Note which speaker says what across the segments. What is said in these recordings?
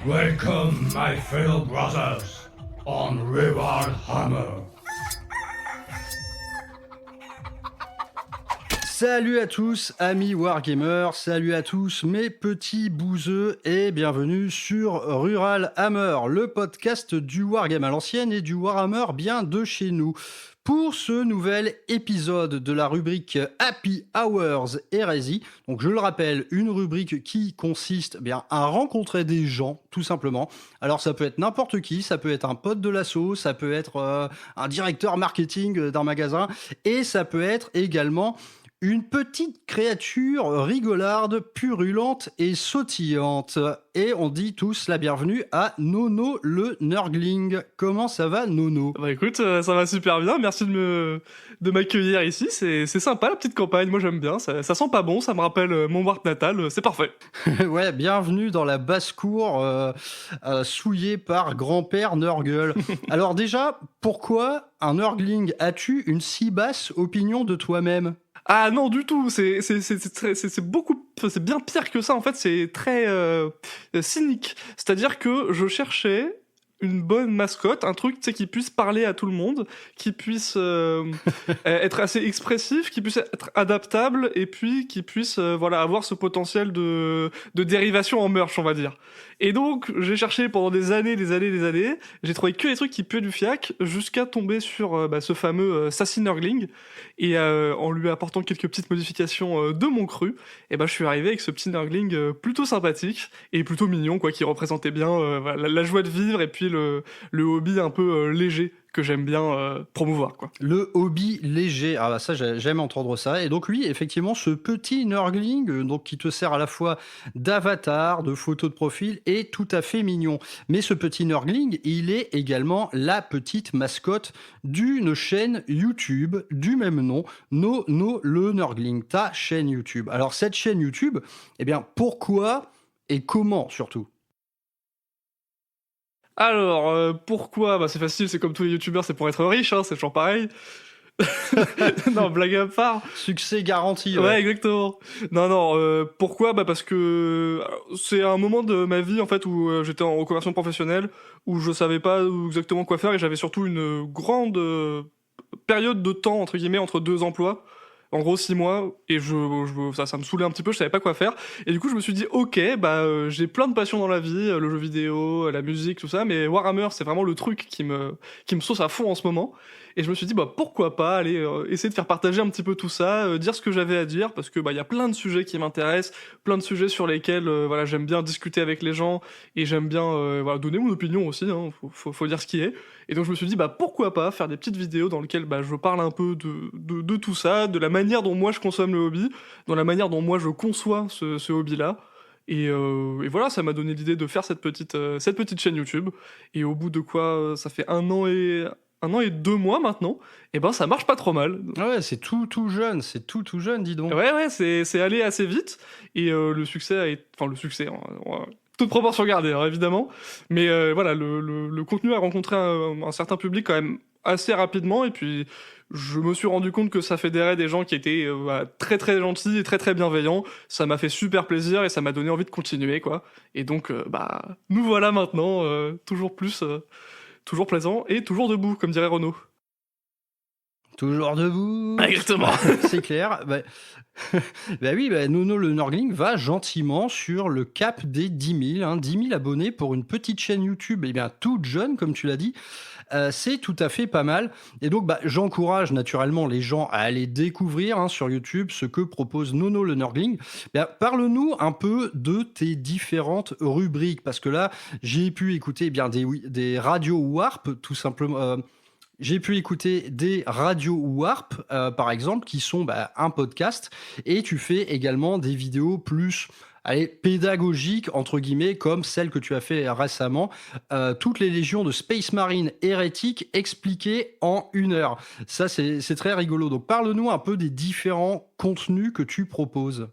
Speaker 1: Welcome, my fellow brothers, on Reward Hammer.
Speaker 2: Salut à tous, amis Wargamers, salut à tous mes petits bouseux et bienvenue sur Rural Hammer, le podcast du Wargame à l'ancienne et du Warhammer bien de chez nous. Pour ce nouvel épisode de la rubrique Happy Hours Hérésie, donc je le rappelle, une rubrique qui consiste à rencontrer des gens, tout simplement. Alors ça peut être n'importe qui, ça peut être un pote de l'asso, ça peut être un directeur marketing d'un magasin, et ça peut être également une petite créature rigolarde, purulente et sautillante. Et on dit tous la bienvenue à Nono le Nurgling. Comment ça va, Nono ?
Speaker 3: Bah écoute, ça va super bien, merci de m'accueillir ici, c'est sympa la petite campagne, moi j'aime bien, ça sent pas bon, ça me rappelle mon Wart natal, c'est parfait.
Speaker 2: Ouais, bienvenue dans la basse-cour souillée par grand-père Nurgle. Alors déjà, pourquoi un Nurgling as-tu une si basse opinion de toi-même ?
Speaker 3: Ah non du tout, c'est beaucoup, c'est bien pire que ça en fait, c'est très cynique. C'est-à-dire que je cherchais une bonne mascotte, un truc tu sais qui puisse parler à tout le monde, qui puisse être assez expressif, qui puisse être adaptable et puis qui puisse voilà avoir ce potentiel de dérivation en merch on va dire. Et donc j'ai cherché pendant des années, j'ai trouvé que des trucs qui puaient du fiac jusqu'à tomber sur ce fameux Sassy Nurgling et en lui apportant quelques petites modifications de mon cru, et je suis arrivé avec ce petit Nurgling plutôt sympathique et plutôt mignon quoi, qui représentait bien la joie de vivre et puis le hobby un peu léger que j'aime bien promouvoir quoi.
Speaker 2: Le hobby léger, ah bah ça j'aime entendre ça. Et donc oui, effectivement, ce petit Nurgling, donc qui te sert à la fois d'avatar, de photo de profil, est tout à fait mignon. Mais ce petit Nurgling, il est également la petite mascotte d'une chaîne YouTube du même nom, Nono le Nurgling, ta chaîne YouTube. Alors cette chaîne YouTube, pourquoi et comment surtout ?
Speaker 3: Alors, pourquoi ? C'est facile, c'est comme tous les youtubeurs, c'est pour être riche, hein, c'est toujours pareil. Non, blague à part.
Speaker 2: Succès garanti.
Speaker 3: Ouais, exactement. Non, pourquoi ? Parce que c'est un moment de ma vie, en fait, où j'étais en reconversion professionnelle, où je savais pas exactement quoi faire, et j'avais surtout une grande période de temps, entre guillemets, entre deux emplois. En gros 6 mois, et ça me saoulait un petit peu, je savais pas quoi faire, et du coup je me suis dit ok, j'ai plein de passions dans la vie, le jeu vidéo, la musique, tout ça, mais Warhammer c'est vraiment le truc qui me sauce à fond en ce moment, et je me suis dit pourquoi pas aller essayer de faire partager un petit peu tout ça, dire ce que j'avais à dire, parce que y a plein de sujets qui m'intéressent, plein de sujets sur lesquels j'aime bien discuter avec les gens, et j'aime bien donner mon opinion aussi, hein, faut dire ce qui est. Et donc je me suis dit pourquoi pas faire des petites vidéos dans lesquelles je parle un peu de tout ça, de la manière dont moi je consomme le hobby, dans la manière dont moi je conçois ce hobby-là. Et voilà, ça m'a donné l'idée de faire cette petite chaîne YouTube. Et au bout de quoi, ça fait 1 an et 2 mois maintenant, et ça marche pas trop mal.
Speaker 2: Ouais, c'est tout jeune, dis donc.
Speaker 3: Ouais, c'est allé assez vite, et le succès enfin le succès, toute proportion gardée, hein, évidemment, mais voilà, le contenu a rencontré un certain public quand même assez rapidement, et puis je me suis rendu compte que ça fédérait des gens qui étaient très très gentils et très très bienveillants. Ça m'a fait super plaisir et ça m'a donné envie de continuer quoi. Et donc nous voilà maintenant toujours plus toujours plaisant et toujours debout comme dirait Renaud.
Speaker 2: Toujours debout.
Speaker 3: Exactement.
Speaker 2: C'est clair. Oui, Nono le Nurgling va gentiment sur le cap des 10 000, 10 000 abonnés pour une petite chaîne YouTube, toute jeune, comme tu l'as dit. C'est tout à fait pas mal. Et donc, j'encourage naturellement les gens à aller découvrir sur YouTube ce que propose Nono le Nurgling. Parle-nous un peu de tes différentes rubriques, parce que là, j'ai pu écouter des radios Warp, tout simplement. J'ai pu écouter des radios Warp, par exemple, qui sont un podcast, et tu fais également des vidéos plus pédagogiques, entre guillemets, comme celle que tu as fait récemment, toutes les légions de Space Marine hérétiques expliquées en 1 heure. Ça, c'est très rigolo. Donc, parle-nous un peu des différents contenus que tu proposes.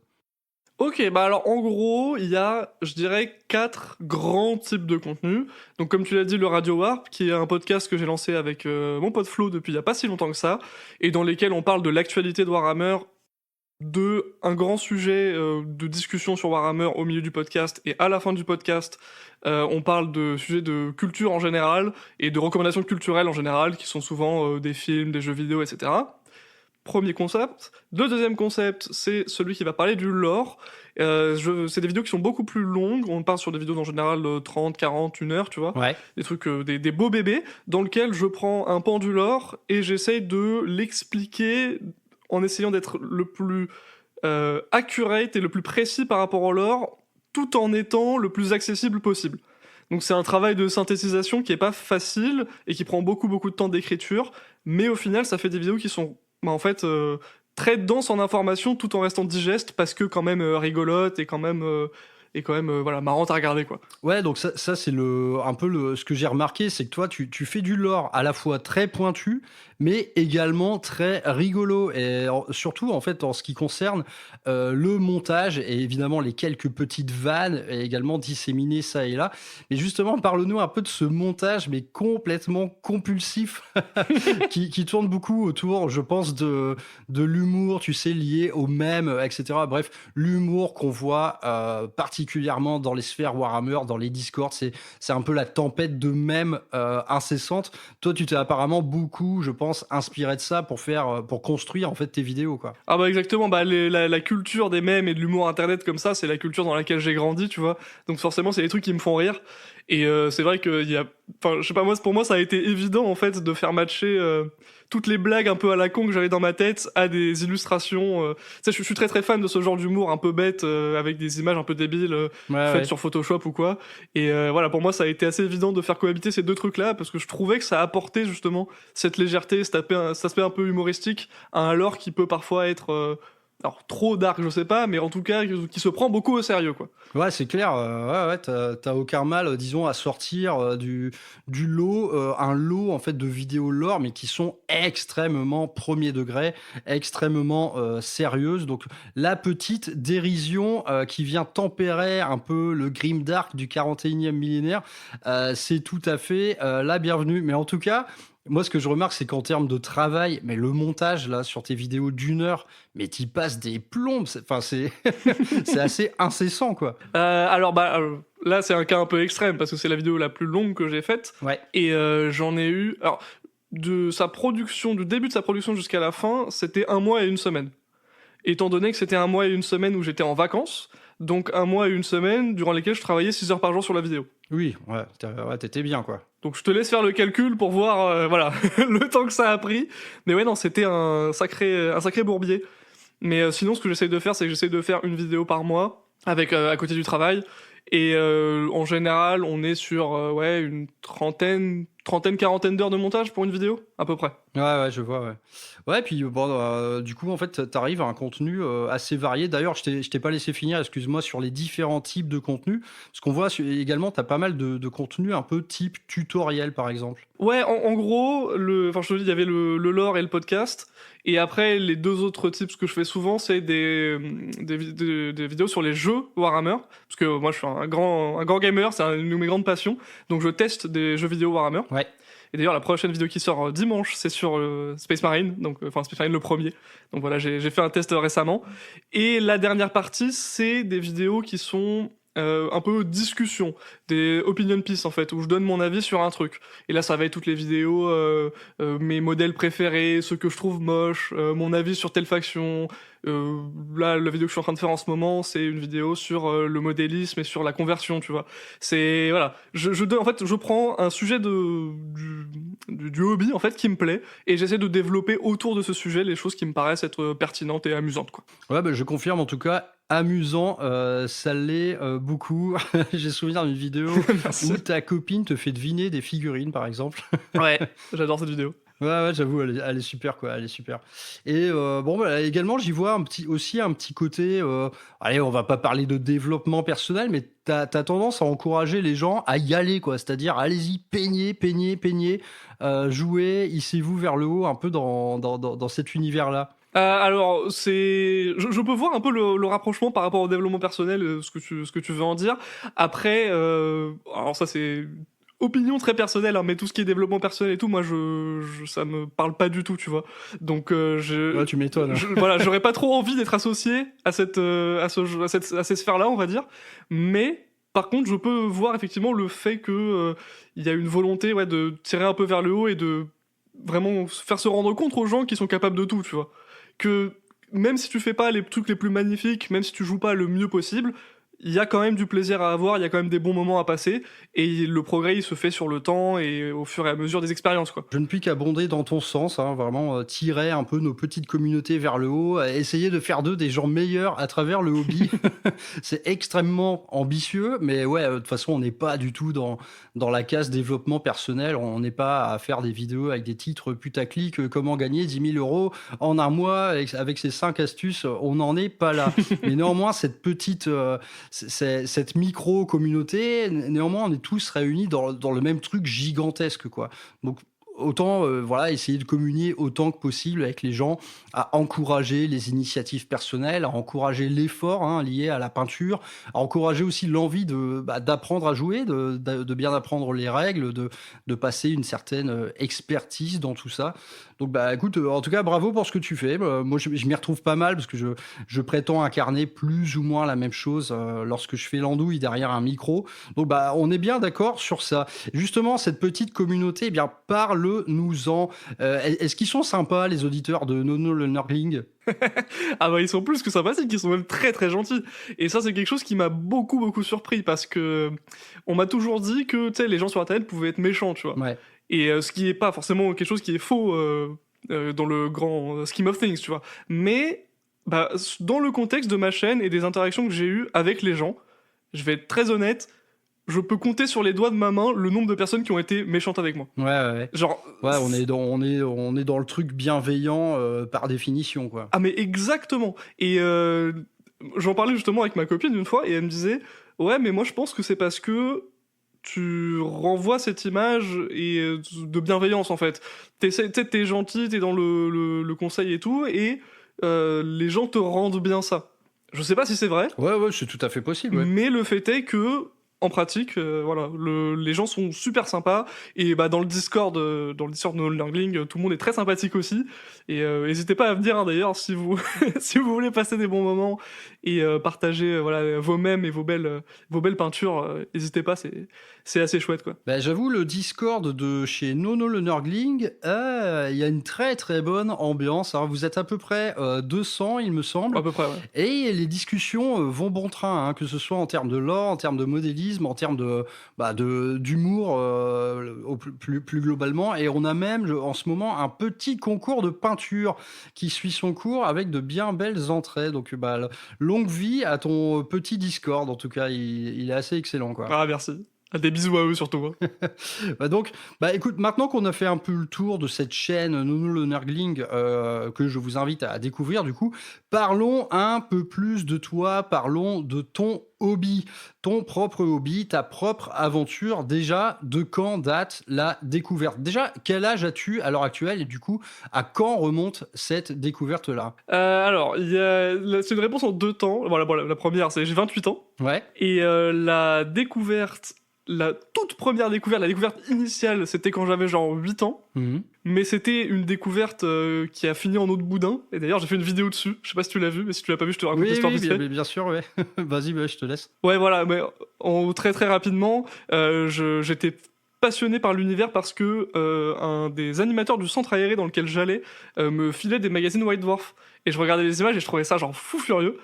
Speaker 3: Ok, alors en gros, il y a, je dirais, 4 grands types de contenus. Donc comme tu l'as dit, le Radio Warp, qui est un podcast que j'ai lancé avec mon pote Flo depuis il y a pas si longtemps que ça, et dans lesquels on parle de l'actualité de Warhammer un grand sujet de discussion sur Warhammer au milieu du podcast, et à la fin du podcast, on parle de sujets de culture en général, et de recommandations culturelles en général, qui sont souvent des films, des jeux vidéo, etc. Premier concept. Le deuxième concept, c'est celui qui va parler du lore. C'est des vidéos qui sont beaucoup plus longues. On part sur des vidéos en général 30, 40, 1 heure, tu vois.
Speaker 2: Ouais.
Speaker 3: Des trucs, des beaux bébés, dans lesquels je prends un pan du lore et j'essaye de l'expliquer en essayant d'être le plus accurate et le plus précis par rapport au lore, tout en étant le plus accessible possible. Donc c'est un travail de synthétisation qui est pas facile et qui prend beaucoup de temps d'écriture, mais au final ça fait des vidéos qui sont en fait très denses en informations tout en restant digestes, parce que quand même rigolotes et quand même voilà, marrantes à regarder, quoi.
Speaker 2: Ouais, donc ça c'est un peu ce que j'ai remarqué, c'est que toi tu fais du lore à la fois très pointu, mais également très rigolo, et surtout en fait en ce qui concerne le montage et évidemment les quelques petites vannes et également disséminées ça et là. Mais justement, parle-nous un peu de ce montage mais complètement compulsif qui tourne beaucoup autour, je pense, de l'humour, tu sais, lié au mème, etc. Bref, l'humour qu'on voit particulièrement dans les sphères Warhammer, dans les Discords, c'est un peu la tempête de mèmes incessante. Toi, tu t'es apparemment beaucoup, je pense, inspiré de ça pour construire en fait tes vidéos, quoi.
Speaker 3: Ah bah exactement, bah la culture des mèmes et de l'humour internet comme ça, c'est la culture dans laquelle j'ai grandi, tu vois. Donc forcément, c'est des trucs qui me font rire. Et c'est vrai qu'il y a... Enfin, je sais pas, pour moi, ça a été évident, en fait, de faire matcher toutes les blagues un peu à la con que j'avais dans ma tête à des illustrations. Tu sais, je suis très fan de ce genre d'humour un peu bête, avec des images un peu débiles faites sur Photoshop ou quoi. Et voilà, pour moi, ça a été assez évident de faire cohabiter ces deux trucs-là, parce que je trouvais que ça apportait justement cette légèreté, cet aspect un peu humoristique à un lore qui peut parfois être... alors, trop dark, je sais pas, mais en tout cas, qui se prend beaucoup au sérieux, quoi.
Speaker 2: Ouais, c'est clair. Ouais, t'as aucun mal, disons, à sortir du lot, un lot en fait de vidéos lore, mais qui sont extrêmement premier degré, extrêmement sérieuses. Donc la petite dérision qui vient tempérer un peu le grimdark du 41e millénaire, c'est tout à fait la bienvenue. Mais en tout cas, moi, ce que je remarque, c'est qu'en termes de travail, mais le montage là sur tes vidéos d'1 heure, mais t'y passes des plombes. Enfin, c'est c'est assez incessant, quoi.
Speaker 3: Alors, là, c'est un cas un peu extrême, parce que c'est la vidéo la plus longue que j'ai faite.
Speaker 2: Ouais.
Speaker 3: Et j'en ai eu... Alors, du début de sa production jusqu'à la fin, c'était 1 mois et 1 semaine. Étant donné que c'était 1 mois et 1 semaine où j'étais en vacances, donc 1 mois et 1 semaine durant lesquelles je travaillais 6 heures par jour sur la vidéo.
Speaker 2: Oui, ouais, t'étais bien, quoi.
Speaker 3: Donc je te laisse faire le calcul pour voir voilà, le temps que ça a pris. Mais ouais, non, c'était un sacré bourbier. Mais sinon, ce que j'essaye de faire, c'est que j'essaye de faire une vidéo par mois, avec à côté du travail. Et en général, on est sur une quarantaine d'heures de montage pour une vidéo, à peu près.
Speaker 2: Ouais, je vois, ouais. Ouais, puis bon, du coup, en fait, t'arrives à un contenu assez varié. D'ailleurs, je t'ai pas laissé finir, excuse-moi, sur les différents types de contenus. Parce qu'on voit également, t'as pas mal de contenus un peu type tutoriel, par exemple.
Speaker 3: Ouais, en gros, je te dis, il y avait le lore et le podcast. Et après, les 2 autres types que je fais souvent, c'est des vidéos sur les jeux Warhammer. Parce que moi, je suis un grand gamer, c'est une de mes grandes passions. Donc, je teste des jeux vidéo Warhammer.
Speaker 2: Ouais.
Speaker 3: Et d'ailleurs, la prochaine vidéo qui sort dimanche, c'est sur Space Marine. Donc, Space Marine le premier. Donc voilà, j'ai fait un test récemment. Et la dernière partie, c'est des vidéos qui sont... un peu discussion, des opinion pieces en fait, où je donne mon avis sur un truc. Et là, ça va être toutes les vidéos, mes modèles préférés, ceux que je trouve moches, mon avis sur telle faction. Là, la vidéo que je suis en train de faire en ce moment, c'est une vidéo sur le modélisme et sur la conversion, tu vois. C'est voilà, en fait, je prends un sujet du hobby en fait qui me plaît et j'essaie de développer autour de ce sujet les choses qui me paraissent être pertinentes et amusantes, quoi.
Speaker 2: Ouais, je confirme en tout cas. Amusant, ça l'est beaucoup. J'ai souvenir d'une vidéo où ta copine te fait deviner des figurines, par exemple.
Speaker 3: Ouais, j'adore cette vidéo.
Speaker 2: Ouais, j'avoue, elle est super, quoi. Elle est super. Et également, j'y vois aussi un petit côté. Allez, on va pas parler de développement personnel, mais t'as tendance à encourager les gens à y aller, quoi. C'est-à-dire, allez-y, peignez, jouez, hissez-vous vers le haut, un peu dans cet univers-là.
Speaker 3: Alors, je peux voir un peu le rapprochement par rapport au développement personnel, ce que tu veux en dire. Après, alors ça c'est opinion très personnelle, hein, mais tout ce qui est développement personnel et tout, moi, ça me parle pas du tout, tu vois. Donc,
Speaker 2: Ouais, tu m'étonnes.
Speaker 3: voilà, j'aurais pas trop envie d'être associé à ces sphères-là, on va dire. Mais, par contre, je peux voir effectivement le fait que il y a une volonté, ouais, de tirer un peu vers le haut et de vraiment faire se rendre compte aux gens qui sont capables de tout, tu vois. Que même si tu fais pas les trucs les plus magnifiques, même si tu joues pas le mieux possible, il y a quand même du plaisir à avoir, il y a quand même des bons moments à passer, et le progrès il se fait sur le temps et au fur et à mesure des expériences, quoi.
Speaker 2: Je ne puis qu'abonder dans ton sens, hein, vraiment tirer un peu nos petites communautés vers le haut, essayer de faire d'eux des gens meilleurs à travers le hobby. C'est extrêmement ambitieux, mais ouais, de toute façon, on n'est pas du tout dans la case développement personnel. On n'est pas à faire des vidéos avec des titres putaclic, comment gagner 10 000 euros en un mois avec ces 5 astuces. On n'en est pas là. Mais néanmoins, cette petite, cette micro-communauté, néanmoins, on est tous réunis dans le même truc gigantesque, quoi. Donc, autant voilà, essayer de communier autant que possible avec les gens, à encourager les initiatives personnelles, à encourager l'effort, hein, lié à la peinture, à encourager aussi l'envie d'apprendre à jouer, de bien apprendre les règles, de passer une certaine expertise dans tout ça. Donc bah écoute, en tout cas bravo pour ce que tu fais. Moi je m'y retrouve pas mal parce que je prétends incarner plus ou moins la même chose lorsque je fais l'andouille derrière un micro. Donc bah on est bien d'accord sur ça. Justement cette petite communauté, eh bien parle-nous-en. Est-ce qu'ils sont sympas les auditeurs de Nono le Nerdling?
Speaker 3: Ah bah ils sont plus que sympathiques, ils sont même très très gentils. Et ça c'est quelque chose qui m'a beaucoup surpris parce que on m'a toujours dit que tu sais les gens sur internet pouvaient être méchants, tu vois.
Speaker 2: Ouais.
Speaker 3: Et ce qui est pas forcément quelque chose qui est faux dans le grand scheme of things, tu vois. Mais bah, dans le contexte de ma chaîne et des interactions que j'ai eues avec les gens, je vais être très honnête, je peux compter sur les doigts de ma main le nombre de personnes qui ont été méchantes avec moi.
Speaker 2: Ouais.
Speaker 3: Genre,
Speaker 2: Ouais, on est dans le truc bienveillant par définition, quoi.
Speaker 3: ah mais exactement. Et j'en parlais justement avec ma copine une fois et elle me disait ouais mais moi je pense que c'est parce que tu renvoies cette image et de bienveillance en fait. T'es gentil, t'es dans le conseil et tout et les gens te rendent bien ça. Je sais pas si c'est vrai,
Speaker 2: Ouais, c'est tout à fait possible, ouais.
Speaker 3: mais le fait est que en pratique, voilà, les gens sont super sympas et bah dans le Discord de No Learning, tout le monde est très sympathique aussi et n'hésitez pas à venir hein, d'ailleurs si vous si vous voulez passer des bons moments et partager voilà vos mèmes et vos belles peintures, n'hésitez pas, c'est assez chouette quoi.
Speaker 2: Bah, j'avoue, le Discord de chez Nono le Nerdling, il y a une très très bonne ambiance, hein. Vous êtes à peu près 200, il me semble.
Speaker 3: À peu près ouais.
Speaker 2: Et les discussions vont bon train, hein, que ce soit en termes de lore, en termes de modélisme, en termes d'humour plus globalement. Et on a même en ce moment un petit concours de peinture qui suit son cours avec de bien belles entrées. Donc bah, longue vie à ton petit Discord, en tout cas, il est assez excellent, quoi.
Speaker 3: Ah merci. Des bisous à eux surtout. Hein.
Speaker 2: Donc, écoute, maintenant qu'on a fait un peu le tour de cette chaîne Nono le Nerdling que je vous invite à découvrir, du coup, parlons un peu plus de toi, parlons de ton hobby, ton propre hobby, ta propre aventure. Déjà, de quand date la découverte? Déjà, quel âge as-tu à l'heure actuelle et du coup, à quand remonte cette découverte-là?
Speaker 3: Alors, c'est une réponse en deux temps. Voilà, la première, c'est j'ai 28 ans.
Speaker 2: Ouais.
Speaker 3: Et la découverte, la toute première découverte, la découverte initiale, c'était quand j'avais genre 8 ans.
Speaker 2: Mhm.
Speaker 3: Mais c'était une découverte qui a fini en eau de boudin. Et d'ailleurs, j'ai fait une vidéo dessus. Je sais pas si tu l'as vu, mais si tu l'as pas vu, je te raconte
Speaker 2: Oui,
Speaker 3: l'histoire vite fait.
Speaker 2: bien sûr, ouais. Vas-y, je te laisse.
Speaker 3: Ouais, voilà. Mais très très rapidement, j'étais passionné par l'univers parce que un des animateurs du centre aéré dans lequel j'allais me filait des magazines White Dwarf. Et je regardais les images et je trouvais ça genre fou furieux.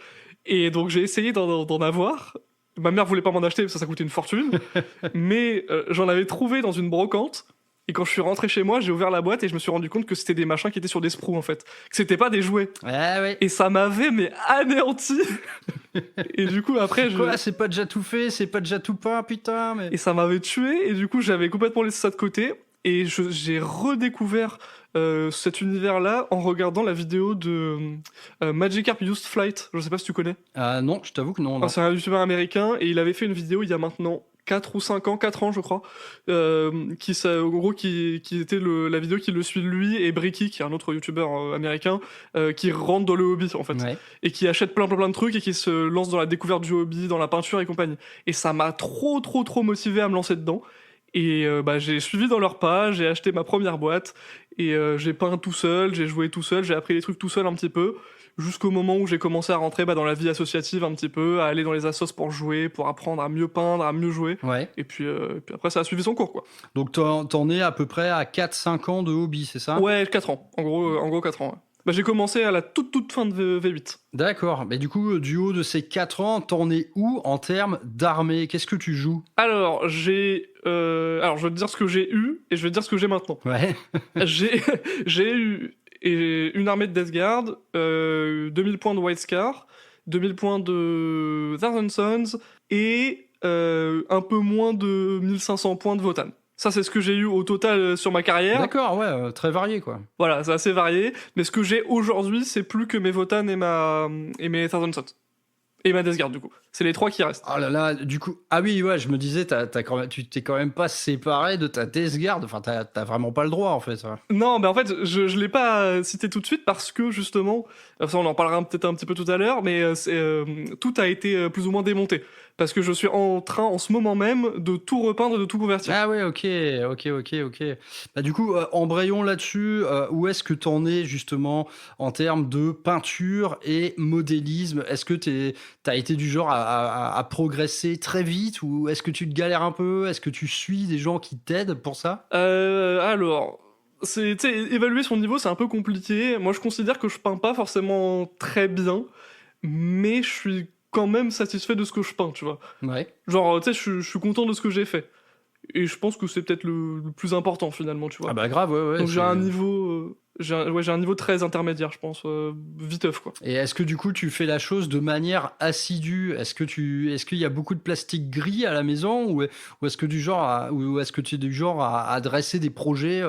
Speaker 3: Et donc j'ai essayé d'en avoir. Ma mère voulait pas m'en acheter parce que ça coûtait une fortune. Mais j'en avais trouvé dans une brocante. Et quand je suis rentré chez moi, j'ai ouvert la boîte et je me suis rendu compte que c'était des machins qui étaient sur des sproues en fait. Que c'était pas des jouets.
Speaker 2: Ouais.
Speaker 3: Et ça m'avait mais anéanti. Et du coup après
Speaker 2: Quoi, c'est pas déjà tout fait, c'est pas déjà tout peint, putain, mais...
Speaker 3: Et ça m'avait tué et du coup j'avais complètement laissé ça de côté. Et j'ai redécouvert cet univers-là en regardant la vidéo de Magikarp Used Flight. Je sais pas si tu connais.
Speaker 2: Non, je t'avoue que non.
Speaker 3: C'est un youtubeur américain et il avait fait une vidéo il y a maintenant 4 ou 5 ans, 4 ans je crois, qui était la vidéo qui le suit lui et Bricky, qui est un autre youtubeur américain, qui rentre dans le hobby en fait,
Speaker 2: Ouais.
Speaker 3: et qui achète plein de trucs et qui se lance dans la découverte du hobby, dans la peinture et compagnie. Et ça m'a trop motivé à me lancer dedans. Et j'ai suivi dans leurs pas, j'ai acheté ma première boîte, et j'ai peint tout seul, j'ai joué tout seul, j'ai appris les trucs tout seul un petit peu, jusqu'au moment où j'ai commencé à rentrer dans la vie associative un petit peu, à aller dans les assos pour jouer, pour apprendre à mieux peindre, à mieux jouer.
Speaker 2: Ouais.
Speaker 3: Et puis après, ça a suivi son cours, quoi.
Speaker 2: Donc t'en es à peu près à 4-5 ans de hobby, c'est ça?
Speaker 3: Ouais, 4 ans. En gros 4 ans, ouais. J'ai commencé à la toute fin de V8.
Speaker 2: D'accord. Mais du coup, du haut de ces 4 ans, t'en es où en termes d'armée? Qu'est-ce que tu joues?
Speaker 3: Alors, je vais te dire ce que j'ai eu, et je vais te dire ce que j'ai maintenant.
Speaker 2: Ouais.
Speaker 3: J'ai eu une armée de Death Guard, 2000 points de White Scar, 2000 points de Thousand Sons, et un peu moins de 1500 points de Votann. Ça, c'est ce que j'ai eu au total sur ma carrière.
Speaker 2: D'accord, ouais, très varié, quoi.
Speaker 3: Voilà, c'est assez varié. Mais ce que j'ai aujourd'hui, c'est plus que mes Votann et mes Thousand Sons. Et ma Death Guard, du coup. C'est les 3 qui restent.
Speaker 2: Oh là là, du coup... Ah oui, ouais, je me disais, tu t'es quand même pas séparé de ta Death Guard. Enfin, t'as vraiment pas le droit, en fait.
Speaker 3: Non, mais en fait, je l'ai pas cité tout de suite parce que, justement, ça, on en parlera peut-être un petit peu tout à l'heure, mais tout a été plus ou moins démonté. Parce que je suis en train, en ce moment même, de tout repeindre et de tout convertir.
Speaker 2: Ah ouais, ok. Du coup, embrayons là-dessus. Où est-ce que t'en es, justement, en termes de peinture et modélisme? Est-ce que t'as été du genre à progresser très vite, ou est-ce que tu te galères un peu? Est-ce que tu suis des gens qui t'aident pour ça?
Speaker 3: Alors... évaluer son niveau, c'est un peu compliqué. Moi, je considère que je peins pas forcément très bien, mais je suis quand même satisfait de ce que je peins, tu vois.
Speaker 2: Ouais.
Speaker 3: Genre, je suis content de ce que j'ai fait. Et je pense que c'est peut-être le plus important, finalement, tu vois.
Speaker 2: Ah bah grave, ouais.
Speaker 3: Donc j'ai un niveau... j'ai un niveau très intermédiaire, je pense. Viteuf, quoi.
Speaker 2: Et est-ce que du coup tu fais la chose de manière assidue? Est-ce qu'il y a beaucoup de plastique gris à la maison, ou est-ce que est-ce que tu es du genre à dresser des projets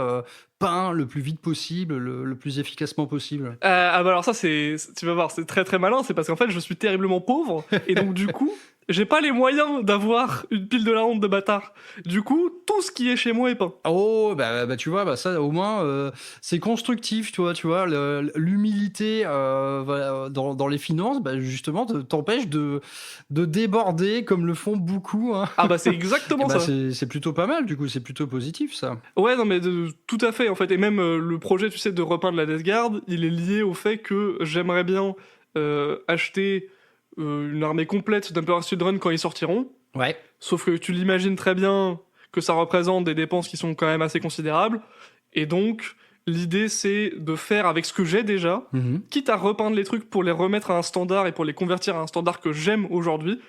Speaker 2: peints le plus vite possible, le plus efficacement possible?
Speaker 3: Alors ça, tu vas voir, c'est très très malin. C'est parce qu'en fait, je suis terriblement pauvre. Et donc du coup, j'ai pas les moyens d'avoir une pile de la honte de bâtard. Du coup, tout ce qui est chez moi est peint.
Speaker 2: Oh, bah tu vois, ça au moins c'est constructif, tu vois, l'humilité voilà, dans les finances, justement, t'empêche de déborder comme le font beaucoup, hein.
Speaker 3: Ah c'est exactement ça.
Speaker 2: C'est plutôt pas mal, du coup, c'est plutôt positif, ça.
Speaker 3: Ouais, non mais tout à fait, en fait. Et même le projet, tu sais, de repeindre la Death Guard, il est lié au fait que j'aimerais bien acheter une armée complète d'Emperor's Children quand ils sortiront.
Speaker 2: Ouais.
Speaker 3: Sauf que tu l'imagines très bien que ça représente des dépenses qui sont quand même assez considérables. Et donc, l'idée, c'est de faire avec ce que j'ai déjà, quitte à repeindre les trucs pour les remettre à un standard et pour les convertir à un standard que j'aime aujourd'hui,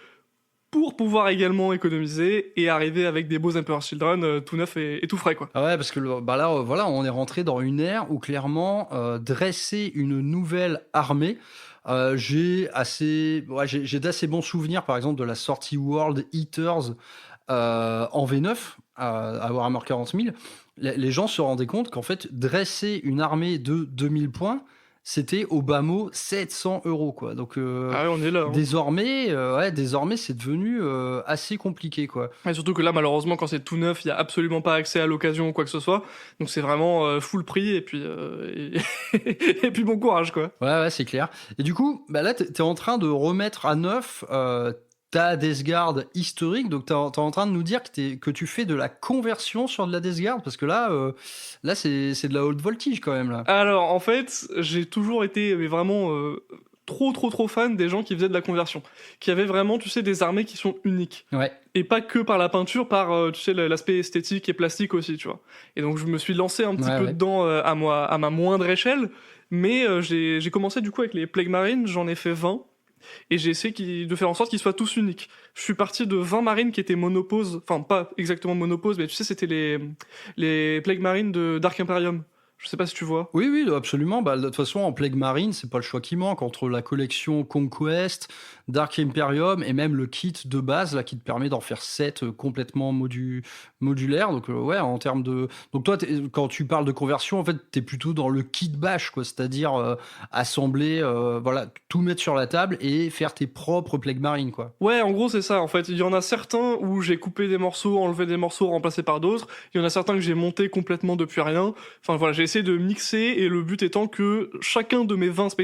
Speaker 3: pour pouvoir également économiser et arriver avec des beaux Emperor's Children tout neufs et tout frais, quoi.
Speaker 2: Ah ouais, parce que là, voilà, on est rentré dans une ère où clairement, dresser une nouvelle armée, j'ai d'assez bons souvenirs, par exemple, de la sortie World Eaters en V9 à Warhammer 40 000. Les gens se rendaient compte qu'en fait, dresser une armée de 2000 points, c'était au bas mot 700 €, quoi. Donc
Speaker 3: Ah ouais, on est là. Hein.
Speaker 2: désormais, c'est devenu assez compliqué, quoi.
Speaker 3: Et surtout que là, malheureusement, quand c'est tout neuf, il y a absolument pas accès à l'occasion ou quoi que ce soit. Donc c'est vraiment full prix, et puis et puis bon courage, quoi.
Speaker 2: Ouais, c'est clair. Et du coup, là, t'es en train de remettre à neuf ta Death Guard historique. Donc t'es en train de nous dire que tu fais de la conversion sur de la Death Guard, parce que là c'est de la haute voltige quand même, là.
Speaker 3: Alors, en fait, j'ai toujours été vraiment trop fan des gens qui faisaient de la conversion, qui avaient vraiment, tu sais, des armées qui sont uniques.
Speaker 2: Ouais.
Speaker 3: Et pas que par la peinture, par, tu sais, l'aspect esthétique et plastique aussi, tu vois. Et donc, je me suis lancé un petit peu dedans à ma moindre échelle, mais j'ai commencé du coup avec les Plague Marines, j'en ai fait 20, et j'ai essayé de faire en sorte qu'ils soient tous uniques. Je suis parti de 20 marines qui étaient monoposes, enfin pas exactement monoposes, mais tu sais, c'était les Plague Marines de Dark Imperium. Je sais pas si tu vois.
Speaker 2: Oui, absolument. De toute façon, en Plague Marine, c'est pas le choix qui manque entre la collection Conquest, Dark Imperium et même le kit de base là qui te permet d'en faire 7 complètement modulaires. Donc ouais, en termes de... Donc toi, quand tu parles de conversion, en fait, t'es plutôt dans le kit bash, quoi, c'est-à-dire assembler, voilà, tout mettre sur la table et faire tes propres Plague Marine, quoi.
Speaker 3: Ouais, en gros, c'est ça. En fait, il y en a certains où j'ai coupé des morceaux, enlevé des morceaux, remplacé par d'autres. Il y en a certains que j'ai monté complètement depuis rien. Enfin voilà, j'ai essayé de mixer, et le but étant que chacun de mes 20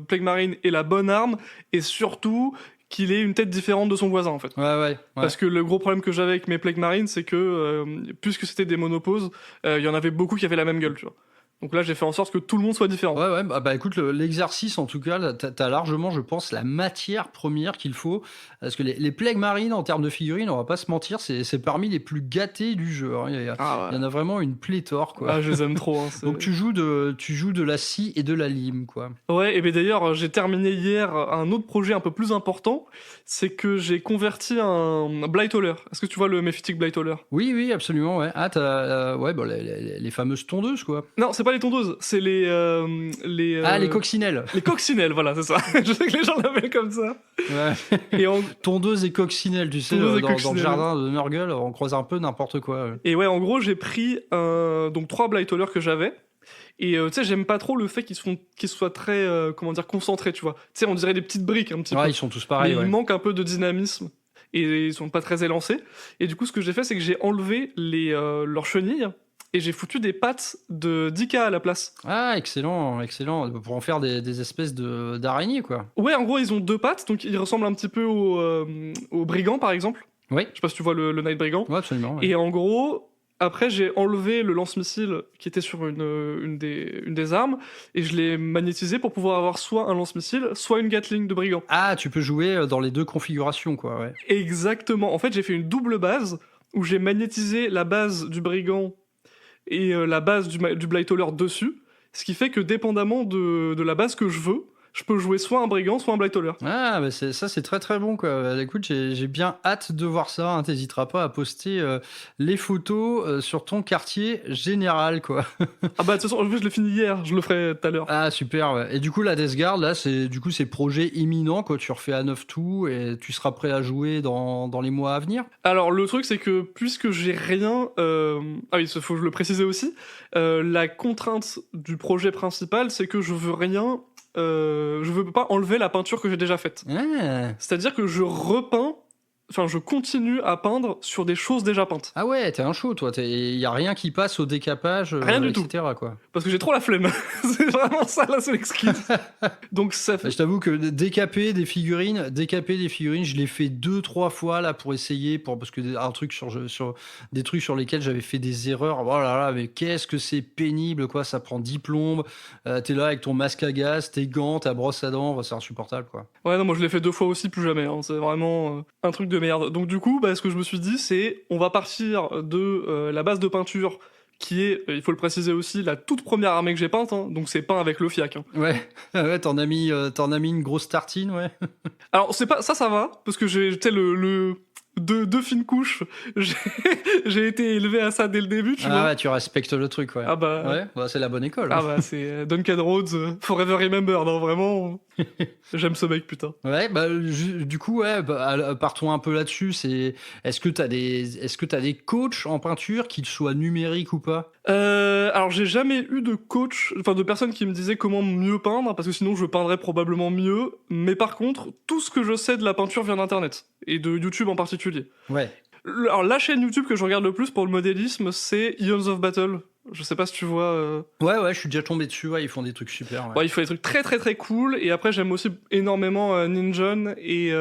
Speaker 3: Plague Marine ait la bonne arme, et surtout qu'il ait une tête différente de son voisin en fait.
Speaker 2: Ouais.
Speaker 3: Parce que le gros problème que j'avais avec mes Plague Marines, c'est que puisque c'était des monoposes, il y en avait beaucoup qui avaient la même gueule, tu vois. Donc là, j'ai fait en sorte que tout le monde soit différent.
Speaker 2: Ouais, bah écoute, l'exercice, en tout cas, là, t'as largement, je pense, la matière première qu'il faut. Parce que les Plague Marines, en termes de figurines, on va pas se mentir, c'est parmi les plus gâtés du jeu. Hein. Il y en a vraiment une pléthore, quoi.
Speaker 3: Ah, je les aime trop. Hein,
Speaker 2: Donc tu joues de la scie et de la lime, quoi.
Speaker 3: Ouais, et bien d'ailleurs, j'ai terminé hier un autre projet un peu plus important, c'est que j'ai converti un Blightholder. Est-ce que tu vois le Mephitic Blightholder?
Speaker 2: Oui, absolument, ouais. Ah, t'as les fameuses tondeuses, quoi.
Speaker 3: Non, c'est pas les tondeuses, c'est les
Speaker 2: les coccinelles.
Speaker 3: Les coccinelles, voilà, c'est ça. Je sais que les gens l'appellent comme ça.
Speaker 2: Ouais.
Speaker 3: Et
Speaker 2: Tondeuse et coccinelle, tu sais,
Speaker 3: Tondeuse et
Speaker 2: dans le
Speaker 3: coccinelle.
Speaker 2: jardin de Nurgle, on croise un peu n'importe quoi. Ouais.
Speaker 3: Et ouais, en gros, j'ai pris donc 3 Blightholders que j'avais. Et tu sais, j'aime pas trop le fait qu'ils soient très, concentrés, tu vois. Tu sais, on dirait des petites briques un petit peu.
Speaker 2: Ouais, ils sont tous pareils.
Speaker 3: Mais
Speaker 2: Ouais.
Speaker 3: il manque un peu de dynamisme. Et ils sont pas très élancés. Et du coup, ce que j'ai fait, c'est que j'ai enlevé leurs chenilles. Et j'ai foutu des pattes de 10K à la place.
Speaker 2: Ah, excellent. Pour en faire des espèces d'araignées, quoi.
Speaker 3: Ouais, en gros, ils ont 2 pattes, donc ils ressemblent un petit peu au brigand, par exemple.
Speaker 2: Oui.
Speaker 3: Je sais pas si tu vois le Night Brigand.
Speaker 2: Ouais, absolument. Ouais.
Speaker 3: Et en gros, après, j'ai enlevé le lance-missile qui était sur une des armes, et je l'ai magnétisé pour pouvoir avoir soit un lance-missile, soit une Gatling de brigand.
Speaker 2: Ah, tu peux jouer dans les deux configurations, quoi. Ouais.
Speaker 3: Exactement. En fait, j'ai fait une double base, où j'ai magnétisé la base du brigand et la base du Blightholder dessus, ce qui fait que dépendamment de la base que je veux, je peux jouer soit un brigand, soit un Blightholder.
Speaker 2: Ah, bah ça c'est très très bon, quoi. Écoute, j'ai bien hâte de voir ça. Hein. T'hésiteras pas à poster les photos sur ton quartier général, quoi.
Speaker 3: Ah bah de toute façon, je l'ai fini hier, je le ferai tout à l'heure.
Speaker 2: Ah, super. Ouais. Et du coup, la Death Guard, là, c'est projet imminent, quoi. Tu refais à neuf tout et tu seras prêt à jouer dans les mois à venir.
Speaker 3: Alors le truc c'est que puisque j'ai rien, ah oui, il faut que je le précise aussi, la contrainte du projet principal c'est que je veux rien, je veux pas enlever la peinture que j'ai déjà faite.
Speaker 2: Ah.
Speaker 3: C'est-à-dire que je continue à peindre sur des choses déjà peintes.
Speaker 2: Ah ouais, t'es un show, toi. Il y a rien qui passe au décapage,
Speaker 3: Rien du
Speaker 2: etc., quoi.
Speaker 3: Parce que j'ai trop la flemme. C'est vraiment ça la seule excuse. Donc ça fait...
Speaker 2: Je t'avoue que décaper des figurines, je l'ai fait 2-3 fois là pour essayer, parce que un truc sur des trucs sur lesquels j'avais fait des erreurs. Oh là là, mais qu'est-ce que c'est pénible, quoi. Ça prend 10 plombes. T'es là avec ton masque à gaz, tes gants, ta brosse à dents, c'est insupportable, quoi.
Speaker 3: Ouais, non, moi je l'ai fait 2 fois aussi, plus jamais. Hein. C'est vraiment un truc de merde. Donc du coup, ce que je me suis dit, c'est on va partir de la base de peinture qui est, il faut le préciser aussi, la toute première armée que j'ai peinte. Hein. Donc c'est peint avec le FIAC. Hein.
Speaker 2: Ouais, ouais, t'en as mis une grosse tartine, ouais.
Speaker 3: Alors c'est pas ça va parce que j'ai deux fines couches. J'ai été élevé à ça dès le début, tu vois.
Speaker 2: Ouais, tu respectes le truc, ouais.
Speaker 3: Ah bah...
Speaker 2: Ouais, bah, c'est la bonne école.
Speaker 3: Ah bah c'est Duncan Rhodes, Forever Remembered, non vraiment. J'aime ce mec, putain.
Speaker 2: Ouais, bah du coup, ouais, partons un peu là-dessus. Est-ce que t'as des coachs en peinture, qu'ils soient numériques ou pas?
Speaker 3: Alors j'ai jamais eu de coach, enfin de personne qui me disait comment mieux peindre, parce que sinon je peindrais probablement mieux. Mais par contre, tout ce que je sais de la peinture vient d'internet et de YouTube en particulier.
Speaker 2: Ouais.
Speaker 3: Alors la chaîne YouTube que je regarde le plus pour le modélisme, c'est Eons of Battle. Je sais pas si tu vois.
Speaker 2: Ouais, je suis déjà tombé dessus. Ouais, ils font des trucs super. Ouais.
Speaker 3: Ouais, il faut des trucs très très très cool. Et après, j'aime aussi énormément Ninjon et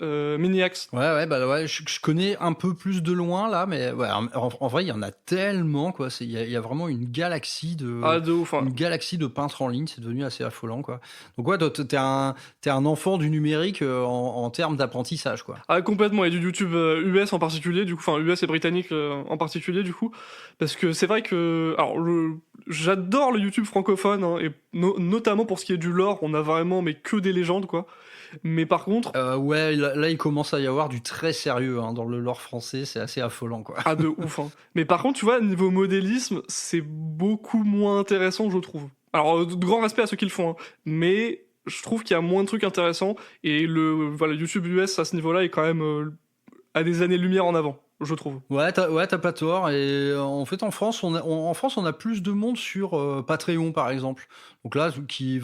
Speaker 3: Miniax.
Speaker 2: Ouais, je connais un peu plus de loin là, mais ouais, en vrai, il y en a tellement, quoi. Il y a vraiment une galaxie
Speaker 3: de ouf. Hein.
Speaker 2: Une galaxie de peintres en ligne. C'est devenu assez affolant, quoi. Donc ouais, t'es un enfant du numérique en termes d'apprentissage, quoi.
Speaker 3: Ah, complètement. Et du YouTube US en particulier, du coup, enfin US et britannique en particulier, du coup, parce que c'est vrai que, alors, j'adore le YouTube francophone, hein, et notamment pour ce qui est du lore, on a vraiment mais que des légendes, quoi. Mais par contre,
Speaker 2: ouais, là, il commence à y avoir du très sérieux hein, dans le lore français, c'est assez affolant, quoi.
Speaker 3: Ah, de ouf. Hein. Mais par contre, tu vois, niveau modélisme, c'est beaucoup moins intéressant, je trouve. Alors, de grand respect à ceux qui le font, hein, mais je trouve qu'il y a moins de trucs intéressants, et voilà, YouTube US à ce niveau-là est quand même à des années-lumière en avant, je trouve.
Speaker 2: Ouais, t'as pas tort. Et en fait, en France, on a plus de monde sur Patreon, par exemple. Donc là, qui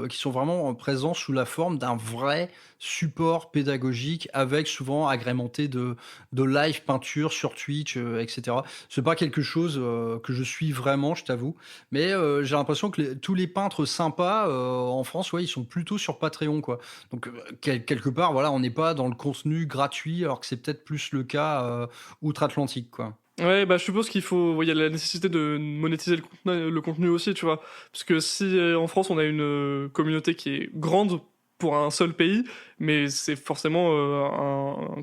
Speaker 2: sont vraiment présents sous la forme d'un vrai support pédagogique avec souvent agrémenté de live peinture sur Twitch, etc. C'est pas quelque chose que je suis vraiment, je t'avoue. Mais j'ai l'impression que tous les peintres sympas en France, ouais, ils sont plutôt sur Patreon, quoi. Donc quelque part, voilà, on n'est pas dans le contenu gratuit, alors que c'est peut-être plus le cas outre-Atlantique, quoi.
Speaker 3: Ouais, bah je suppose qu'il faut, il y a la nécessité de monétiser le contenu aussi, tu vois. Parce que si en France on a une communauté qui est grande pour un seul pays, mais c'est forcément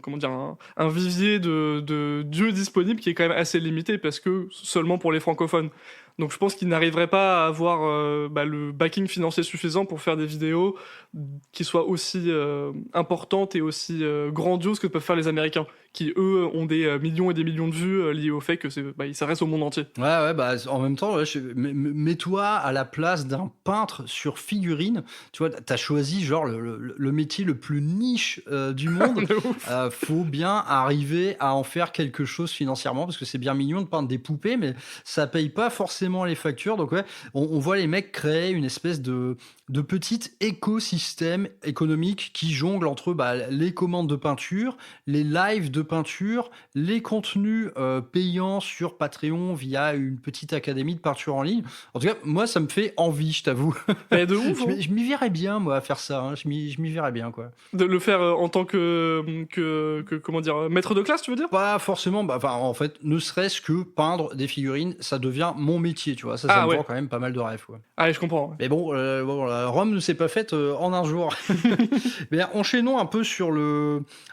Speaker 3: comment dire, un vivier de dieux disponibles qui est quand même assez limité parce que seulement pour les francophones. Donc je pense qu'ils n'arriveraient pas à avoir le backing financier suffisant pour faire des vidéos qui soient aussi importantes et aussi grandioses que peuvent faire les Américains, qui eux ont des millions et des millions de vues liés au fait que ils s'adressent au monde entier.
Speaker 2: Ouais, bah, en même temps, ouais, mets-toi à la place d'un peintre sur figurine. Tu vois, t'as choisi genre le métier le plus niche du monde.
Speaker 3: De ouf.
Speaker 2: Faut bien arriver à en faire quelque chose financièrement parce que c'est bien mignon de peindre des poupées, mais ça paye pas forcément les factures. Donc ouais, on voit les mecs créer une espèce de petit écosystème économique qui jongle entre les commandes de peinture, les lives de peinture, les contenus payants sur Patreon via une petite académie de peinture en ligne. En tout cas, moi, ça me fait envie, je t'avoue.
Speaker 3: Mais de ouf, hein.
Speaker 2: Je m'y verrais bien, moi, à faire ça. Hein. Je m'y verrais bien, quoi.
Speaker 3: De le faire en tant que comment dire, maître de classe, tu veux dire?
Speaker 2: Pas forcément, en fait, ne serait-ce que peindre des figurines, ça devient mon métier, tu vois. Ça
Speaker 3: Ah
Speaker 2: me
Speaker 3: ouais.
Speaker 2: vend quand même pas mal de rêves, quoi.
Speaker 3: Ah, je comprends. Ouais.
Speaker 2: Mais bon, Rome ne s'est pas faite en un jour. Mais enchaînons un peu sur